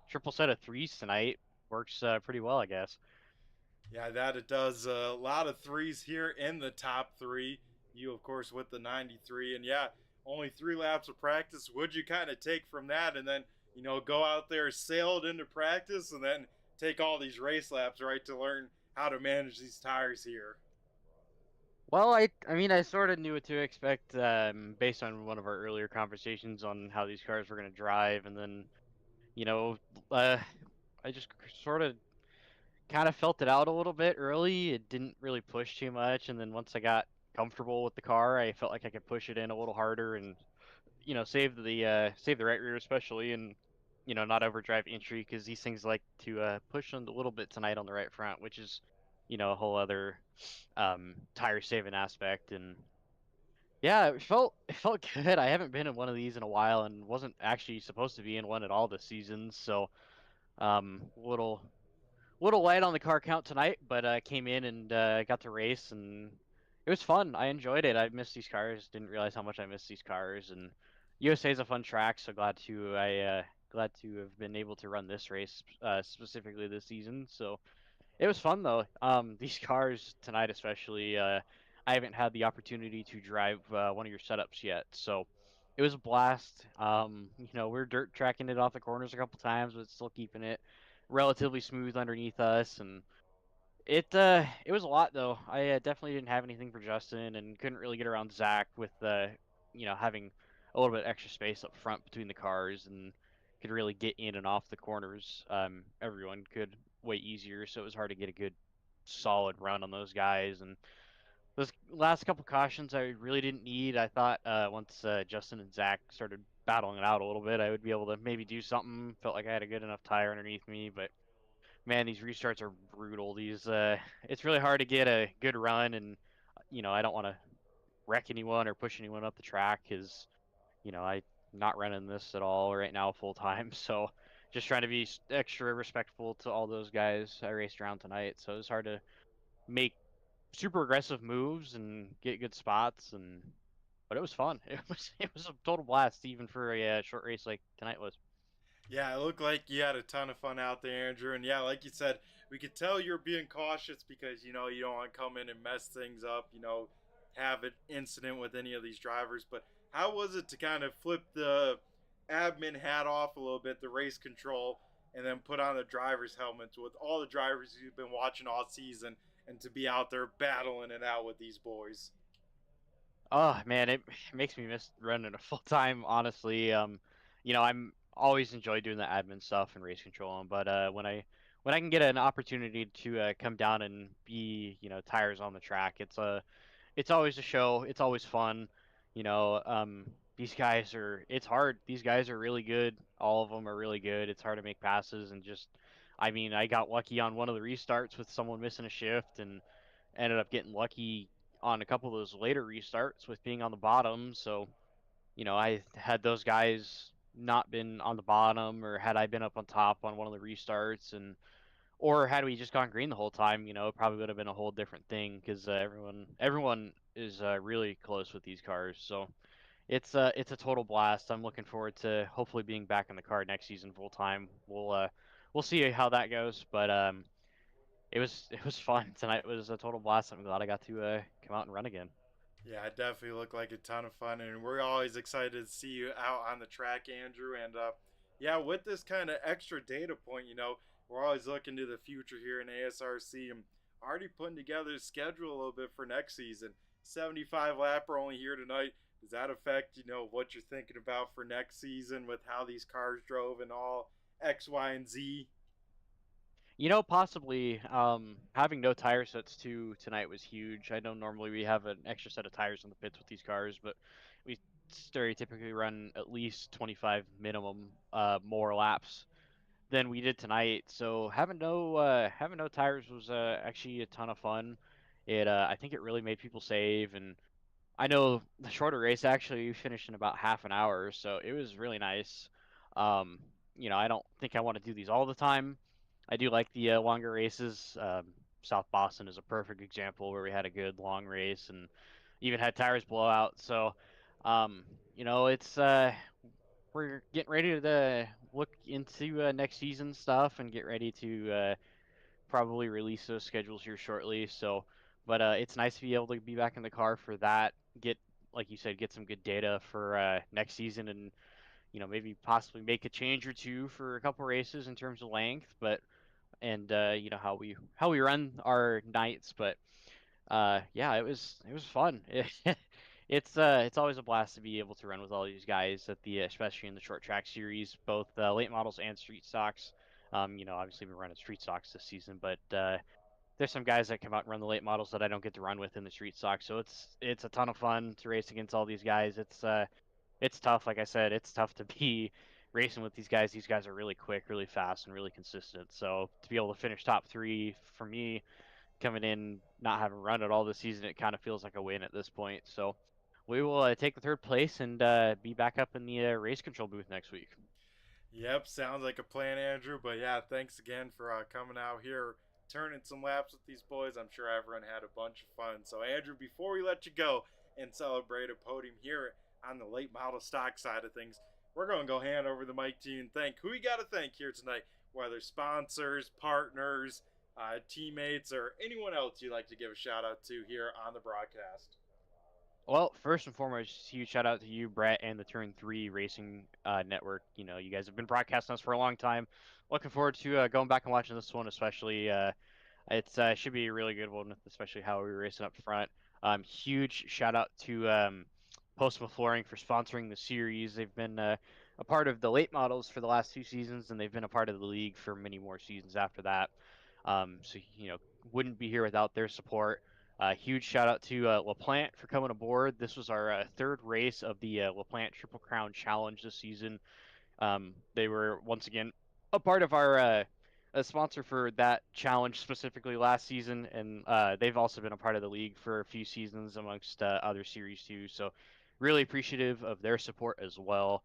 triple set of threes tonight works pretty well, I guess. Yeah, that it does. A lot of threes here in the top 3. You, of course, with the 93. And yeah, only 3 laps of practice. Would you kind of take from that and then, go out there, sail it into practice, and then take all these race laps, right, to learn how to manage these tires here? Well, I sort of knew what to expect based on one of our earlier conversations on how these cars were going to drive. And then, I just sort of kind of felt it out a little bit early. It didn't really push too much. And then once I got comfortable with the car, I felt like I could push it in a little harder and, save the right rear especially, and, not overdrive entry, because these things like to push them a little bit tonight on the right front, which is, a whole other tire saving aspect. And yeah, it felt good. I haven't been in one of these in a while and wasn't actually supposed to be in one at all this season, so little light on the car count tonight, but came in and got to race, and it was fun. I enjoyed it. I missed these cars. Didn't realize how much I missed these cars. And USA is a fun track, so glad to have been able to run this race specifically this season. So It was fun though. These cars tonight, especially, I haven't had the opportunity to drive one of your setups yet, so it was a blast. We're dirt tracking it off the corners a couple times, but still keeping it relatively smooth underneath us, and it was a lot though. I definitely didn't have anything for Justin, and couldn't really get around Zach with having a little bit extra space up front between the cars, and could really get in and off the corners. Everyone could way easier, so it was hard to get a good solid run on those guys. And those last couple cautions I really didn't need. I thought once Justin and Zach started battling it out a little bit, I would be able to maybe do something. Felt like I had a good enough tire underneath me, but man, these restarts are brutal. It's really hard to get a good run, and I don't want to wreck anyone or push anyone up the track because I'm not running this at all right now full time. So just trying to be extra respectful to all those guys I raced around tonight. So it was hard to make super aggressive moves and get good spots, but it was fun. It was a total blast even for a short race like tonight was. Yeah, it looked like you had a ton of fun out there, Andrew. And yeah, like you said, we could tell you're being cautious because, you don't want to come in and mess things up, have an incident with any of these drivers. But how was it to kind of flip the admin hat off a little bit, the race control, and then put on the driver's helmets with all the drivers you've been watching all season and to be out there battling it out with these boys? Oh man, it makes me miss running a full time, honestly. I'm always enjoy doing the admin stuff and race controlling, but when I can get an opportunity to come down and be, tires on the track, it's always a show. It's always fun. These guys are it's hard. These guys are really good. All of them are really good. It's hard to make passes and I mean, I got lucky on one of the restarts with someone missing a shift and ended up getting lucky on a couple of those later restarts with being on the bottom. So, I had those guys not been on the bottom, or had I been up on top on one of the restarts, or had we just gone green the whole time, it probably would have been a whole different thing because everyone is really close with these cars. So it's a total blast. I'm looking forward to hopefully being back in the car next season full time. We'll see how that goes, but it was fun. Tonight was a total blast. I'm glad I got to come out and run again. Yeah, it definitely looked like a ton of fun, and we're always excited to see you out on the track, Andrew. And yeah, with this kind of extra data point, we're always looking to the future here in ASRC and already putting together a schedule a little bit for next season. 75 lapper only here tonight. Does that affect, what you're thinking about for next season with how these cars drove and all X, Y, and Z? Possibly having no tire sets too tonight was huge. I know normally we have an extra set of tires in the pits with these cars, but we stereotypically run at least 25 minimum more laps than we did tonight. So having no tires was actually a ton of fun. I think it really made people save, and I know the shorter race actually finished in about half an hour, so it was really nice. Um, I don't think I want to do these all the time. I do like the longer races. South Boston is a perfect example where we had a good long race and even had tires blow out. So, it's we're getting ready to look into next season stuff and get ready to probably release those schedules here shortly. So, but it's nice to be able to be back in the car for that. Get, like you said, get some good data for next season, and maybe possibly make a change or two for a couple races in terms of length, but and how we run our nights. But yeah, it was fun. It's always a blast to be able to run with all these guys at especially in the short track series, both late models and street stocks. Obviously we're running street stocks this season, but there's some guys that come out and run the late models that I don't get to run with in the street stock. So it's a ton of fun to race against all these guys. It's tough. Like I said, it's tough to be racing with these guys. These guys are really quick, really fast, and really consistent. So to be able to finish top three for me, coming in not having run at all this season, it kind of feels like a win at this point. So we will take the third place and be back up in the race control booth next week. Yep, sounds like a plan, Andrew. But yeah, thanks again for coming out here, turning some laps with these boys. I'm sure everyone had a bunch of fun. So, Andrew, before we let you go and celebrate a podium here on the late model stock side of things, we're going to go hand over the mic to you and thank who you got to thank here tonight, whether sponsors, partners, teammates, or anyone else you'd like to give a shout out to here on the broadcast. Well, first and foremost, huge shout out to you, Brett, and the Turn 3 Racing Network. You know, you guys have been broadcasting us for a long time. Looking forward to going back and watching this one, especially. It's should be a really good one, especially how we were racing up front. Huge shout out to Postma Flooring for sponsoring the series. They've been a part of the late models for the last 2 seasons, and they've been a part of the league for many more seasons after that. So wouldn't be here without their support. Huge shout out to LaPlante for coming aboard. This was our third race of the LaPlante Triple Crown Challenge this season. They were once again a part of our a sponsor for that challenge specifically last season, and they've also been a part of the league for a few seasons amongst other series too. So really appreciative of their support as well.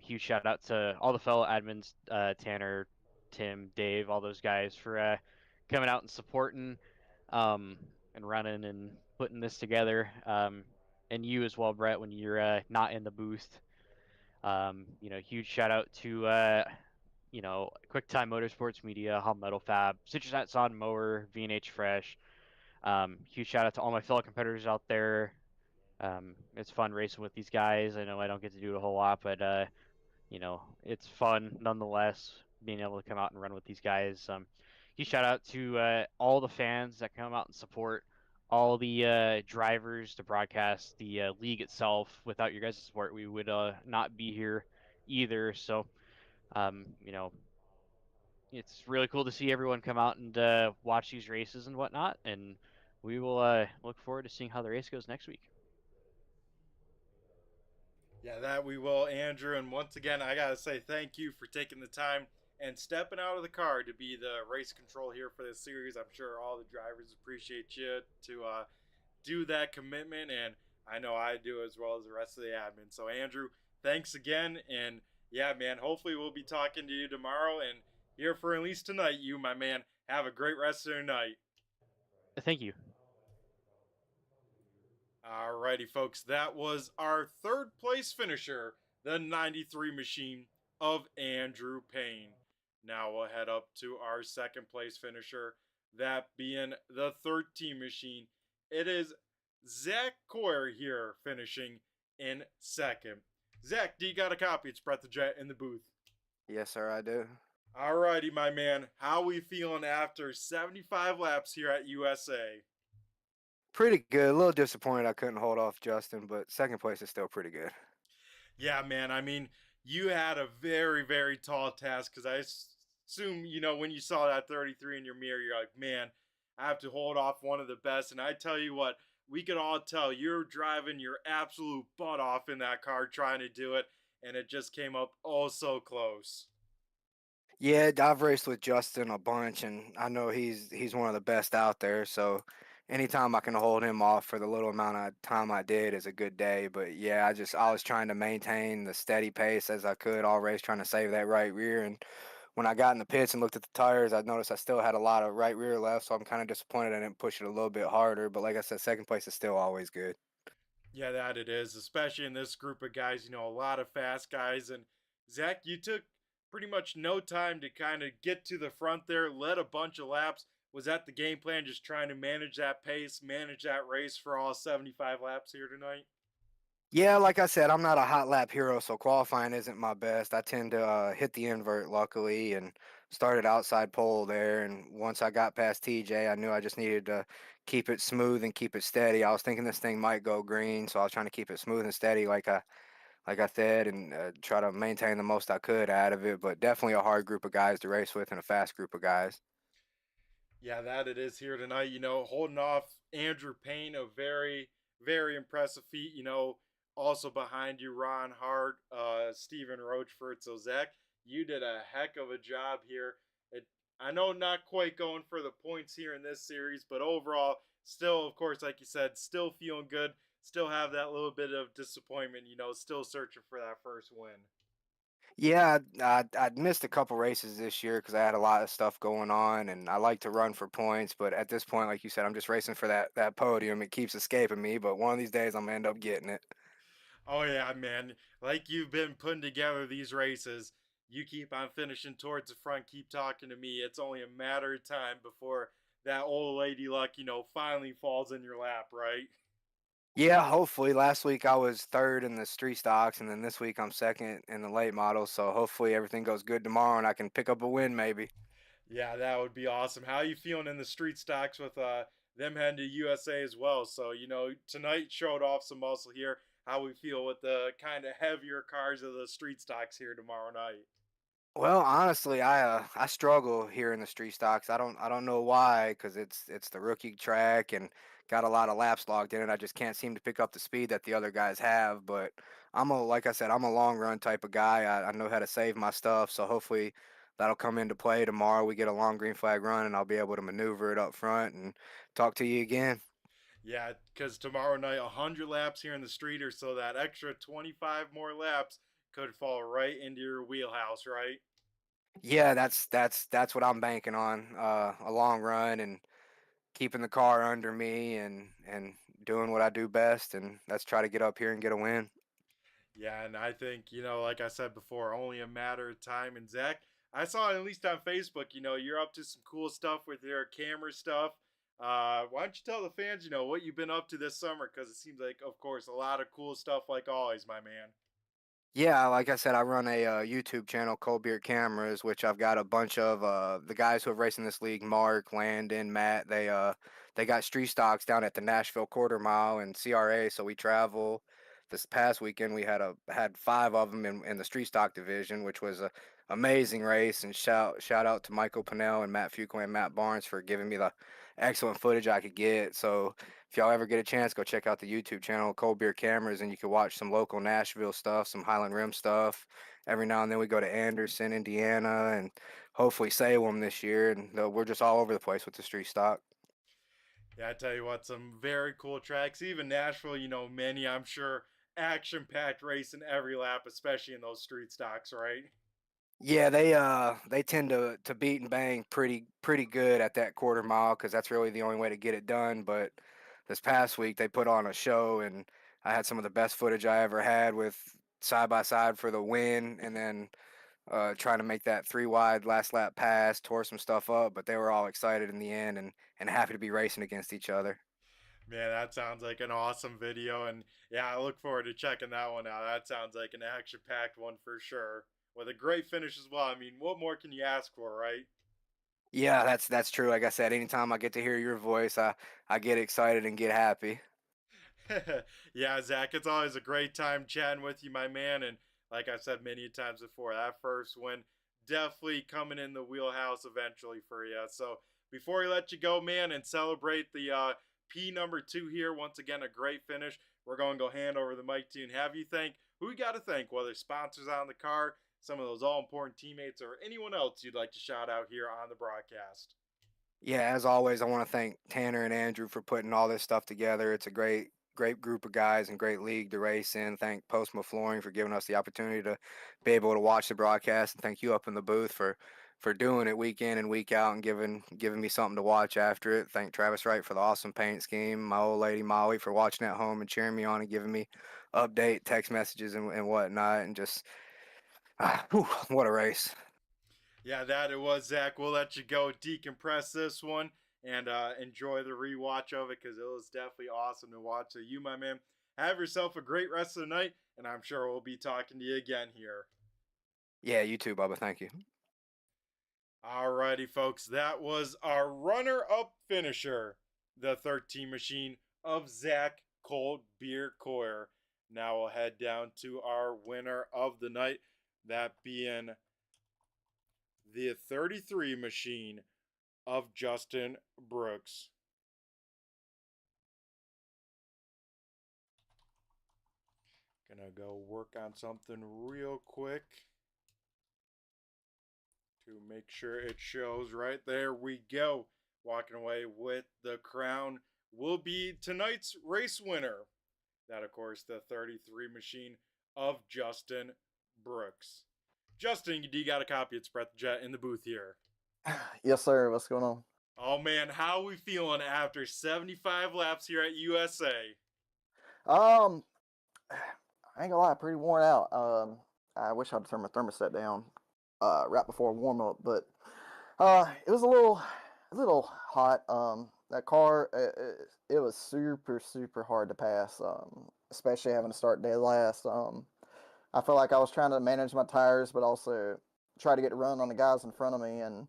Huge shout out to all the fellow admins, Tanner, Tim, Dave, all those guys for coming out and supporting um, and running and putting this together. And you as well, Brett, when you're not in the booth. Huge shout out to QuickTime Motorsports Media, Hall Metal Fab, Citrus Nut Sod Mower, V&H Fresh. Huge shout out to all my fellow competitors out there. It's fun racing with these guys. I know I don't get to do it a whole lot, but it's fun nonetheless being able to come out and run with these guys. Huge shout out to all the fans that come out and support, all the drivers to broadcast the league itself. Without your guys' support, we would not be here either. So, um, you know, it's really cool to see everyone come out and watch these races and whatnot. And we will look forward to seeing how the race goes next week. Yeah, that we will, Andrew. And once again, I got to say thank you for taking the time and stepping out of the car to be the race control here for this series. I'm sure all the drivers appreciate you to do that commitment, and I know I do as well as the rest of the admin. So, Andrew, thanks again. And yeah, man, hopefully we'll be talking to you tomorrow and here for at least tonight. You, my man, have a great rest of your night. Thank you. Alrighty, folks, that was our third place finisher, the 93 machine of Andrew Payne. Now we'll head up to our second place finisher, that being the 13 machine. It is Zach Coyer here finishing in second. Zach, do you got a copy? It's Brett the Jet in the booth. Yes, sir, I do. Alrighty, my man. How we feeling after 75 laps here at USA? Pretty good. A little disappointed I couldn't hold off Justin, but second place is still pretty good. Yeah, man. I mean, you had a very, very tall task because I assume, when you saw that 33 in your mirror, you're like, man, I have to hold off one of the best. And I tell you what, we could all tell you're driving your absolute butt off in that car trying to do it. And it just came up oh so close. Yeah, I've raced with Justin a bunch, and I know he's one of the best out there. So anytime I can hold him off for the little amount of time I did is a good day. But yeah, I was trying to maintain the steady pace as I could all race, trying to save that right rear. And when I got in the pits and looked at the tires, I noticed I still had a lot of right rear left. So I'm kind of disappointed I didn't push it a little bit harder. But like I said, second place is still always good. Yeah, that it is, especially in this group of guys, a lot of fast guys. And Zach, you took pretty much no time to kind of get to the front there, led a bunch of laps. Was that the game plan, just trying to manage that pace, manage that race for all 75 laps here tonight? Yeah, like I said, I'm not a hot lap hero, so qualifying isn't my best. I tend to hit the invert, luckily, and started outside pole there. And once I got past TJ, I knew I just needed to keep it smooth and keep it steady. I was thinking this thing might go green, so I was trying to keep it smooth and steady, like I said, and try to maintain the most I could out of it. But definitely a hard group of guys to race with and a fast group of guys. Yeah, that it is here tonight. Holding off Andrew Payne, a very, very impressive feat. Also behind you, Ron Hart, Stephen Roachford. So, Zach, you did a heck of a job here. I know not quite going for the points here in this series, but overall, still, of course, like you said, still feeling good. Still have that little bit of disappointment, still searching for that first win. Yeah, I'd missed a couple races this year because I had a lot of stuff going on, and I like to run for points. But at this point, like you said, I'm just racing for that podium. It keeps escaping me, but one of these days I'm gonna end up getting it. Oh, yeah, man. Like you've been putting together these races, You keep on finishing towards the front, keep talking to me. It's only a matter of time before that old lady luck, finally falls in your lap, right? Yeah, hopefully. Last week I was third in the street stocks, and then this week I'm second in the late model. So hopefully everything goes good tomorrow, and I can pick up a win maybe. Yeah, that would be awesome. How are you feeling in the street stocks with them heading to USA as well? So, tonight showed off some muscle here. How we feel with the kind of heavier cars of the street stocks here tomorrow night. Well, honestly, I struggle here in the street stocks. I don't know why, because it's the rookie track and got a lot of laps logged in it. I just can't seem to pick up the speed that the other guys have. But like I said, I'm a long run type of guy. I know how to save my stuff, so hopefully that'll come into play tomorrow. We get a long green flag run, and I'll be able to maneuver it up front and talk to you again. Yeah, because tomorrow night, 100 laps here in the street, or so that extra 25 more laps could fall right into your wheelhouse, right? Yeah, that's what I'm banking on. A long run and keeping the car under me and doing what I do best, and let's try to get up here and get a win. Yeah, and I think, like I said before, only a matter of time. And Zach, I saw at least on Facebook, you're up to some cool stuff with your camera stuff. Why don't you tell the fans, what you've been up to this summer? Because it seems like, of course, a lot of cool stuff like always, my man. Yeah, like I said, I run a YouTube channel, Cold Beer Cameras, which I've got a bunch of the guys who have raced in this league, Mark, Landon, Matt. They got street stocks down at the Nashville Quarter Mile and CRA, so we travel. This past weekend, we had five of them in the street stock division, which was a amazing race. And shout out to Michael Pinnell and Matt Fuqua and Matt Barnes for giving me the excellent footage I could get. So if y'all ever get a chance, go check out the YouTube channel, Cold Beer Cameras, and you can watch some local Nashville stuff, some Highland Rim stuff. Every now and then we go to Anderson, Indiana, and hopefully Salem this year. And we're just all over the place with the street stock. Yeah, I tell you what, some very cool tracks. Even Nashville, many, I'm sure, action packed racing every lap, especially in those street stocks, right? Yeah, they tend to beat and bang pretty good at that quarter mile because that's really the only way to get it done. But this past week they put on a show, and I had some of the best footage I ever had with side by side for the win, and then trying to make that three wide last lap pass, tore some stuff up, but they were all excited in the end and happy to be racing against each other. Man, that sounds like an awesome video. And yeah, I look forward to checking that one out. That sounds like an action packed one for sure. With a great finish as well. I mean, what more can you ask for, right? Yeah, that's true. Like I said, anytime I get to hear your voice, I get excited and get happy. Yeah, Zach, it's always a great time chatting with you, my man. And like I've said many times before, that first win definitely coming in the wheelhouse eventually for you. So before we let you go, man, and celebrate the P number two here, once again, a great finish. We're going to go hand over the mic to you and have you thank who you got to thank, whether sponsors on the car, some of those all important teammates, or anyone else you'd like to shout out here on the broadcast. Yeah, as always, I want to thank Tanner and Andrew for putting all this stuff together. It's a great group of guys and great league to race in. Thank Postma Flooring for giving us the opportunity to be able to watch the broadcast, and thank you up in the booth for doing it week in and week out and giving me something to watch after it. Thank Travis Wright for the awesome paint scheme. My old lady Molly for watching at home and cheering me on and giving me update text messages and whatnot. And just what a race. Yeah, that it was, Zach. We'll let you go decompress this one and enjoy the rewatch of it because it was definitely awesome to watch. So, you, my man, have yourself a great rest of the night, and I'm sure we'll be talking to you again here. Yeah, you too, Bubba. Thank you. Alrighty, folks, that was our runner up finisher, the 13 machine of Zach Cold Beer Coyer. Now we'll head down to our winner of the night, that being the 33 machine of Justin Brooks. Gonna go work on something real quick to make sure it shows. Right there we go. Walking away with the crown will be tonight's race winner. That, of course, the 33 machine of Justin Brooks. Justin, do you got a copy of Spread the Jet in the booth here? Yes, sir. What's going on? Oh man, how are we feeling after 75 laps here at USA? Um, I ain't gonna lie, pretty worn out. I wish I'd turn my thermostat down. right before warm up, but it was a little hot. That car, it was super hard to pass. Especially having to start dead last. I felt like I was trying to manage my tires, but also try to get a run on the guys in front of me. And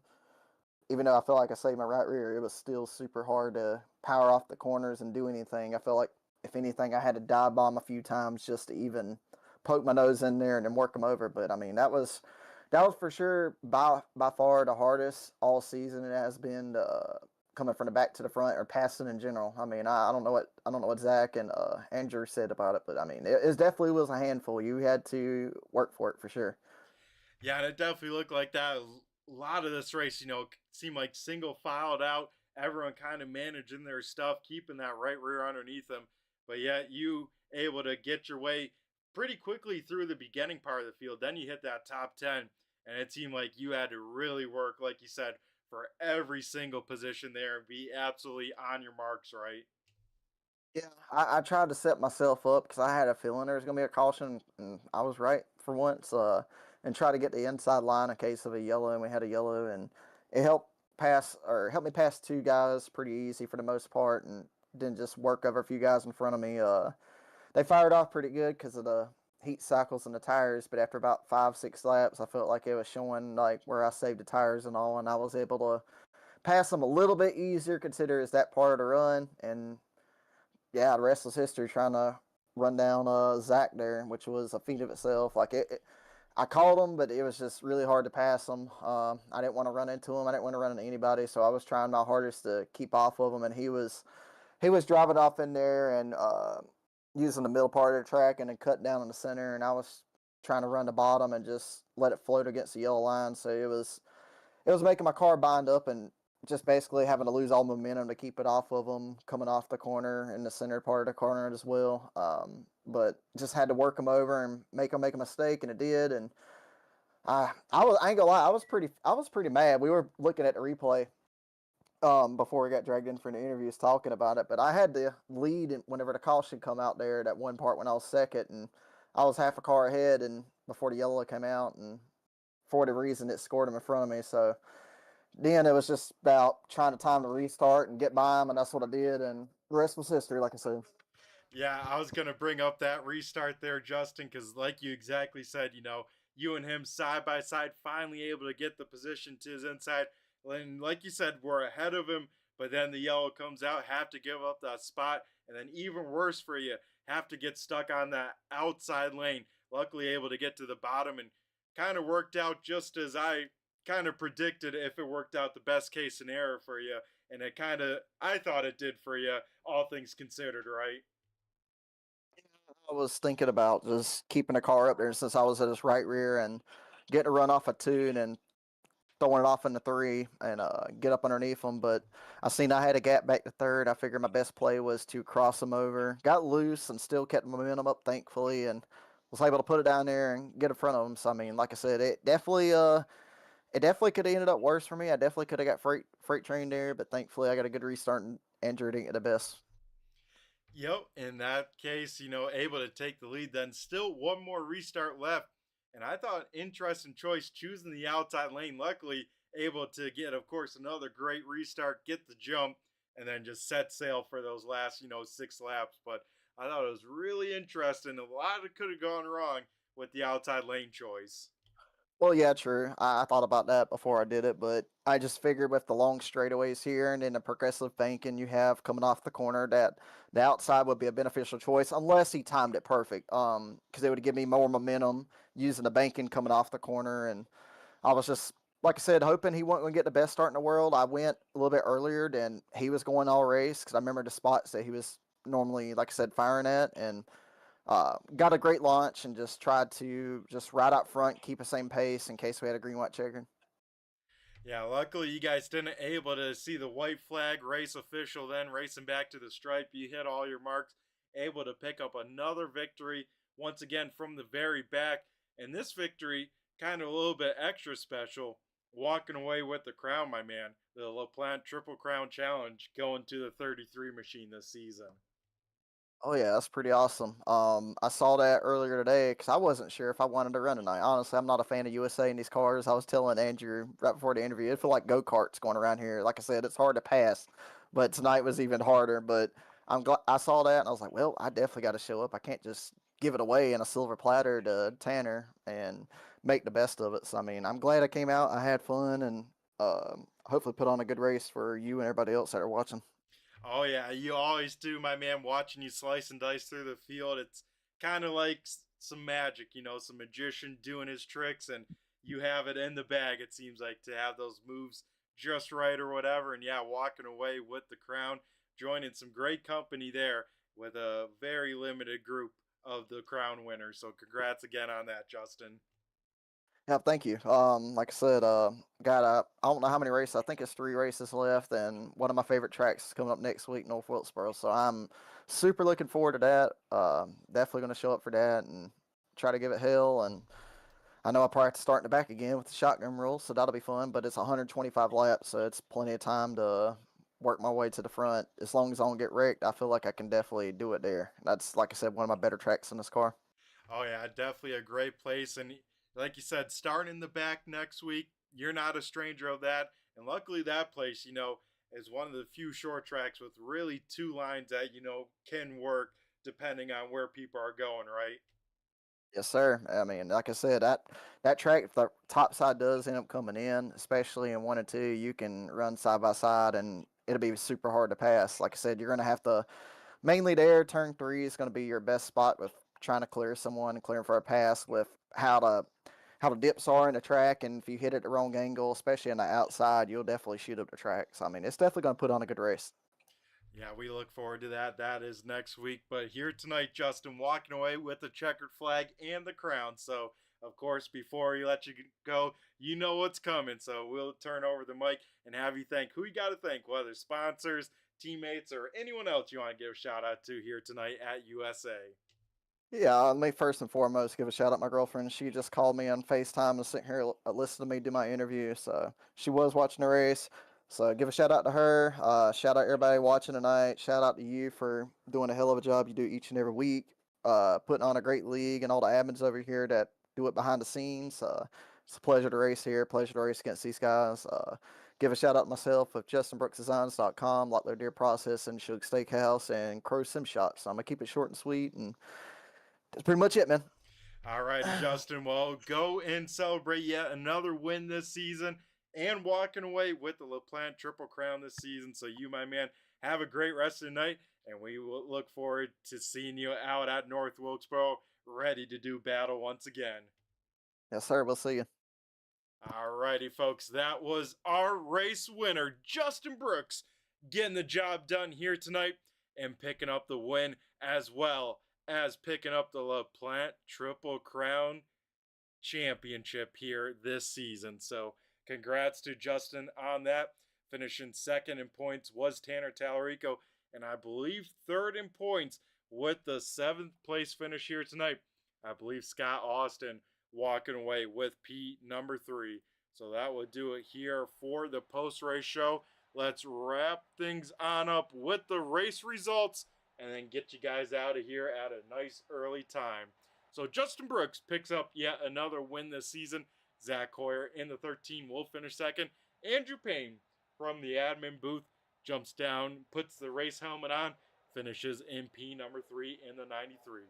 even though I felt like I saved my right rear, it was still super hard to power off the corners and do anything. I felt like, if anything, I had to dive bomb a few times just to even poke my nose in there and then work them over. But I mean, that was for sure by far the hardest all season. It has been coming from the back to the front or passing in general. I mean, I don't know what Zach and Andrew said about it, but I mean, it definitely was a handful. You had to work for it for sure. Yeah, and it definitely looked like that. A lot of this race, seemed like single filed out. Everyone kind of managing their stuff, keeping that right rear underneath them. But yet you able to get your way pretty quickly through the beginning part of the field. Then you hit that top 10, and it seemed like you had to really work, like you said, for every single position there and be absolutely on your marks, right? Yeah, I tried to set myself up because I had a feeling there was gonna be a caution, and I was right for once. And try to get the inside line in case of a yellow, and we had a yellow, and it helped me pass two guys pretty easy for the most part, and didn't just work over a few guys in front of me. They fired off pretty good because of the heat cycles and the tires, but after about 5 6 laps, I felt like it was showing like where I saved the tires and all, and I was able to pass them a little bit easier considering it's that part of the run. And yeah, the rest was history. Trying to run down Zach there, which was a feat of itself. Like I called him, but it was just really hard to pass him. I didn't want to run into him. I didn't want to run into anybody, so I was trying my hardest to keep off of him. And he was driving off in there and using the middle part of the track and then cut down in the center. And I was trying to run the bottom and just let it float against the yellow line. So it was making my car bind up and just basically having to lose all momentum to keep it off of them coming off the corner in the center part of the corner as well. But just had to work them over and make them make a mistake, and it did. And I ain't gonna lie, I was pretty mad. We were looking at the replay before we got dragged in for the interviews talking about it, but I had the lead whenever the caution come out there, that one part when I was second, and I was half a car ahead and before the yellow came out, and for whatever reason it scored him in front of me. So then it was just about trying to time the restart and get by him, and that's what I did, and the rest was history, like I said. Yeah, I was going to bring up that restart there, Justin, because like you exactly said, you and him side by side, finally able to get the position to his inside. And like you said, we're ahead of him, but then the yellow comes out, have to give up that spot. And then even worse for you, have to get stuck on that outside lane. Luckily able to get to the bottom and kind of worked out just as I kind of predicted if it worked out the best case scenario for you. And it kind of, I thought it did for you, all things considered, right? I was thinking about just keeping the car up there since I was at his right rear and getting a run off a two and then throwing it off into three and get up underneath him. But I seen I had a gap back to third. I figured my best play was to cross him over. Got loose and still kept the momentum up, thankfully, and was able to put it down there and get in front of him. So I mean, like I said, it definitely could have ended up worse for me. I definitely could have got freight trained there, but thankfully I got a good restart and Andrew didn't get the best. Yep, in that case, able to take the lead. Then still one more restart left. And I thought interesting choice choosing the outside lane. Luckily, able to get, of course, another great restart, get the jump, and then just set sail for those last, 6 laps. But I thought it was really interesting. A lot of could have gone wrong with the outside lane choice. Well, yeah, true. I thought about that before I did it, but I just figured with the long straightaways here and then the progressive banking you have coming off the corner that the outside would be a beneficial choice unless he timed it perfect. Because it would give me more momentum using the banking coming off the corner, and I was just like I said, hoping he wasn't going to get the best start in the world. I went a little bit earlier than he was going all race because I remember the spots that he was normally, like I said, firing at, and got a great launch and just tried to just ride out front, keep the same pace in case we had a green white checker. Yeah, luckily you guys didn't able to see the white flag race official then racing back to the stripe. You hit all your marks, able to pick up another victory once again from the very back. And this victory kind of a little bit extra special, walking away with the crown, my man. The LaPlante Triple Crown Challenge going to the 33 machine this season. Oh yeah, that's pretty awesome. I saw that earlier today because I wasn't sure if I wanted to run tonight. Honestly, I'm not a fan of USA in these cars. I was telling Andrew right before the interview, it feel like go karts going around here. Like I said, it's hard to pass, but tonight was even harder. But I'm glad I saw that and I was like, well, I definitely got to show up. I can't just give it away in a silver platter to Tanner and make the best of it. So I mean, I'm glad I came out. I had fun and hopefully put on a good race for you and everybody else that are watching. Oh yeah, you always do, my man. Watching you slice and dice through the field, it's kind of like some magic, some magician doing his tricks, and you have it in the bag. It seems like to have those moves just right or whatever, and yeah, walking away with the crown, joining some great company there with a very limited group of the crown winners. So congrats again on that, Justin. Yeah, thank you. Like I said, got I don't know how many races. I think it's 3 races left, and one of my favorite tracks is coming up next week, North Wilkesboro. So I'm super looking forward to that. Definitely going to show up for that and try to give it hell. And I know I probably have to start in the back again with the shotgun rule, so that'll be fun. But it's 125 laps, so it's plenty of time to work my way to the front. As long as I don't get wrecked, I feel like I can definitely do it there. That's, like I said, one of my better tracks in this car. Oh yeah, definitely a great place. And like you said, starting in the back next week, you're not a stranger of that. And luckily, that place, is one of the few short tracks with really two lines that can work depending on where people are going. Right? Yes, sir. I mean, like I said, that track, if the top side does end up coming in, especially in 1 and 2, you can run side by side, and it'll be super hard to pass. Like I said, you're going to have to mainly there. Turn 3 is going to be your best spot with trying to clear someone and clearing for a pass with how the dips are in the track, and if you hit it the wrong angle, especially on the outside, you'll definitely shoot up the track. So I mean, it's definitely going to put on a good race. Yeah, we look forward to that. That is next week. But here tonight, Justin, walking away with the checkered flag and the crown. So, of course, before we let you go, you know what's coming. So we'll turn over the mic and have you thank who you got to thank, whether sponsors, teammates, or anyone else you want to give a shout out to here tonight at USA. Yeah, let me first and foremost give a shout out to my girlfriend. She just called me on FaceTime and sitting here listening to me do my interview. So she was watching the race. So give a shout out to her. Shout out everybody watching tonight. Shout out to you for doing a hell of a job you do each and every week. Putting on a great league and all the admins over here that do it behind the scenes. It's a pleasure to race here. Pleasure to race against these guys. Give a shout out to myself of JustinBrooksDesigns.com, Locklear Deer Process, and Sugar Steakhouse, and Crow Sim Shot. So I'm gonna keep it short and sweet, and that's pretty much it, man. All righty, Justin. Well, go and celebrate yet another win this season and walking away with the LaPlante Triple Crown this season. So, you, my man, have a great rest of the night, and we will look forward to seeing you out at North Wilkesboro ready to do battle once again. Yes, sir. We'll see you. All righty, folks. That was our race winner, Justin Brooks, getting the job done here tonight and picking up the win as well as picking up the LaPlante Triple Crown Championship here this season. So, congrats to Justin on that. Finishing second in points was Tanner Tallarico, and I believe third in points with the seventh place finish here tonight. I believe Scott Austin walking away with P number 3. So that will do it here for the post race show. Let's wrap things on up with the race results and then get you guys out of here at a nice early time. So Justin Brooks picks up yet another win this season. Zach Hoyer in the 13 will finish second. Andrew Payne from the admin booth jumps down, puts the race helmet on, finishes in P number 3 in the 93.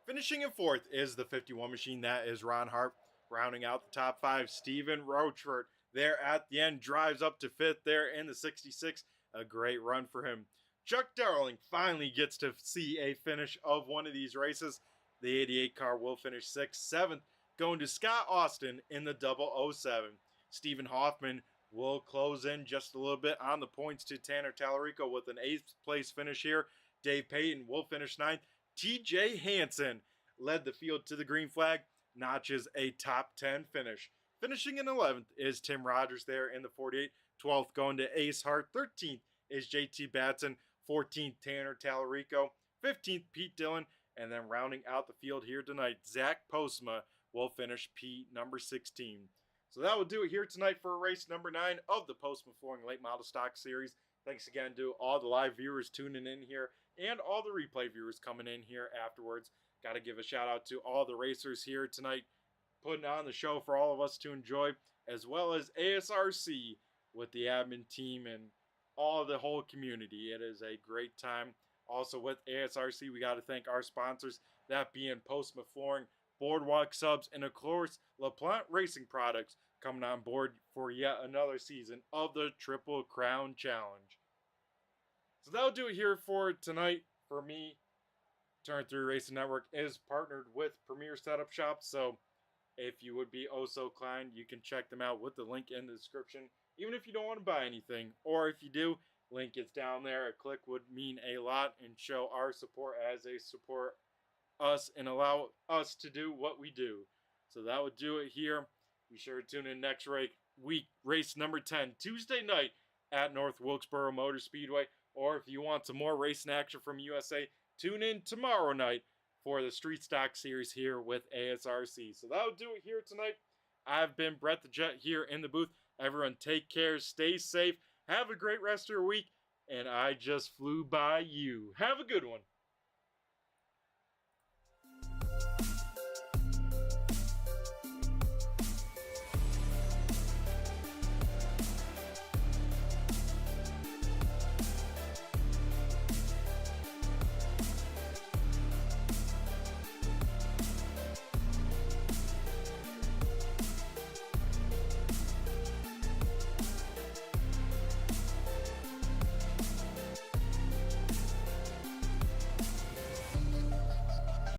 Finishing in fourth is the 51 machine. That is Ron Hart. Rounding out the top 5, Stephen Rochford there at the end drives up to fifth there in the 66. A great run for him. Chuck Darling finally gets to see a finish of one of these races. The 88 car will finish 6th. 7th going to Scott Austin in the 007. Stephen Hoffman will close in just a little bit on the points to Tanner Tallarico with an 8th place finish here. Dave Payton will finish 9th. TJ Hansen led the field to the green flag, notches a top 10 finish. Finishing in 11th is Tim Rogers there in the 48. 12th going to Ace Hart. 13th is JT Batson. 14th, Tanner Tallarico. 15th, Pete Dillon. And then rounding out the field here tonight, Zach Postma will finish P number 16. So that will do it here tonight for race number 9 of the Postma Flooring Late Model Stock Series. Thanks again to all the live viewers tuning in here and all the replay viewers coming in here afterwards. Got to give a shout out to all the racers here tonight, putting on the show for all of us to enjoy, as well as ASRC with the admin team and all the whole community. It is a great time. Also with ASRC, we got to thank our sponsors, that being Postma Flooring, Boardwalk Subs, and of course, LaPlante Racing Products, coming on board for yet another season of the Triple Crown Challenge. So that'll do it here for tonight. For me, Turn 3 Racing Network is partnered with Premier Setup Shop, so if you would be oh so kind, you can check them out with the link in the description, even if you don't want to buy anything. Or if you do, link is down there. A click would mean a lot and show our support as they support us and allow us to do what we do. So that would do it here. Be sure to tune in next week, race number 10, Tuesday night at North Wilkesboro Motor Speedway. Or if you want some more racing action from USA, tune in tomorrow night for the Street Stock Series here with ASRC. So that'll do it here tonight. I've been Brett the Jet here in the booth. Everyone take care, stay safe, have a great rest of your week, and I just flew by you. Have a good one.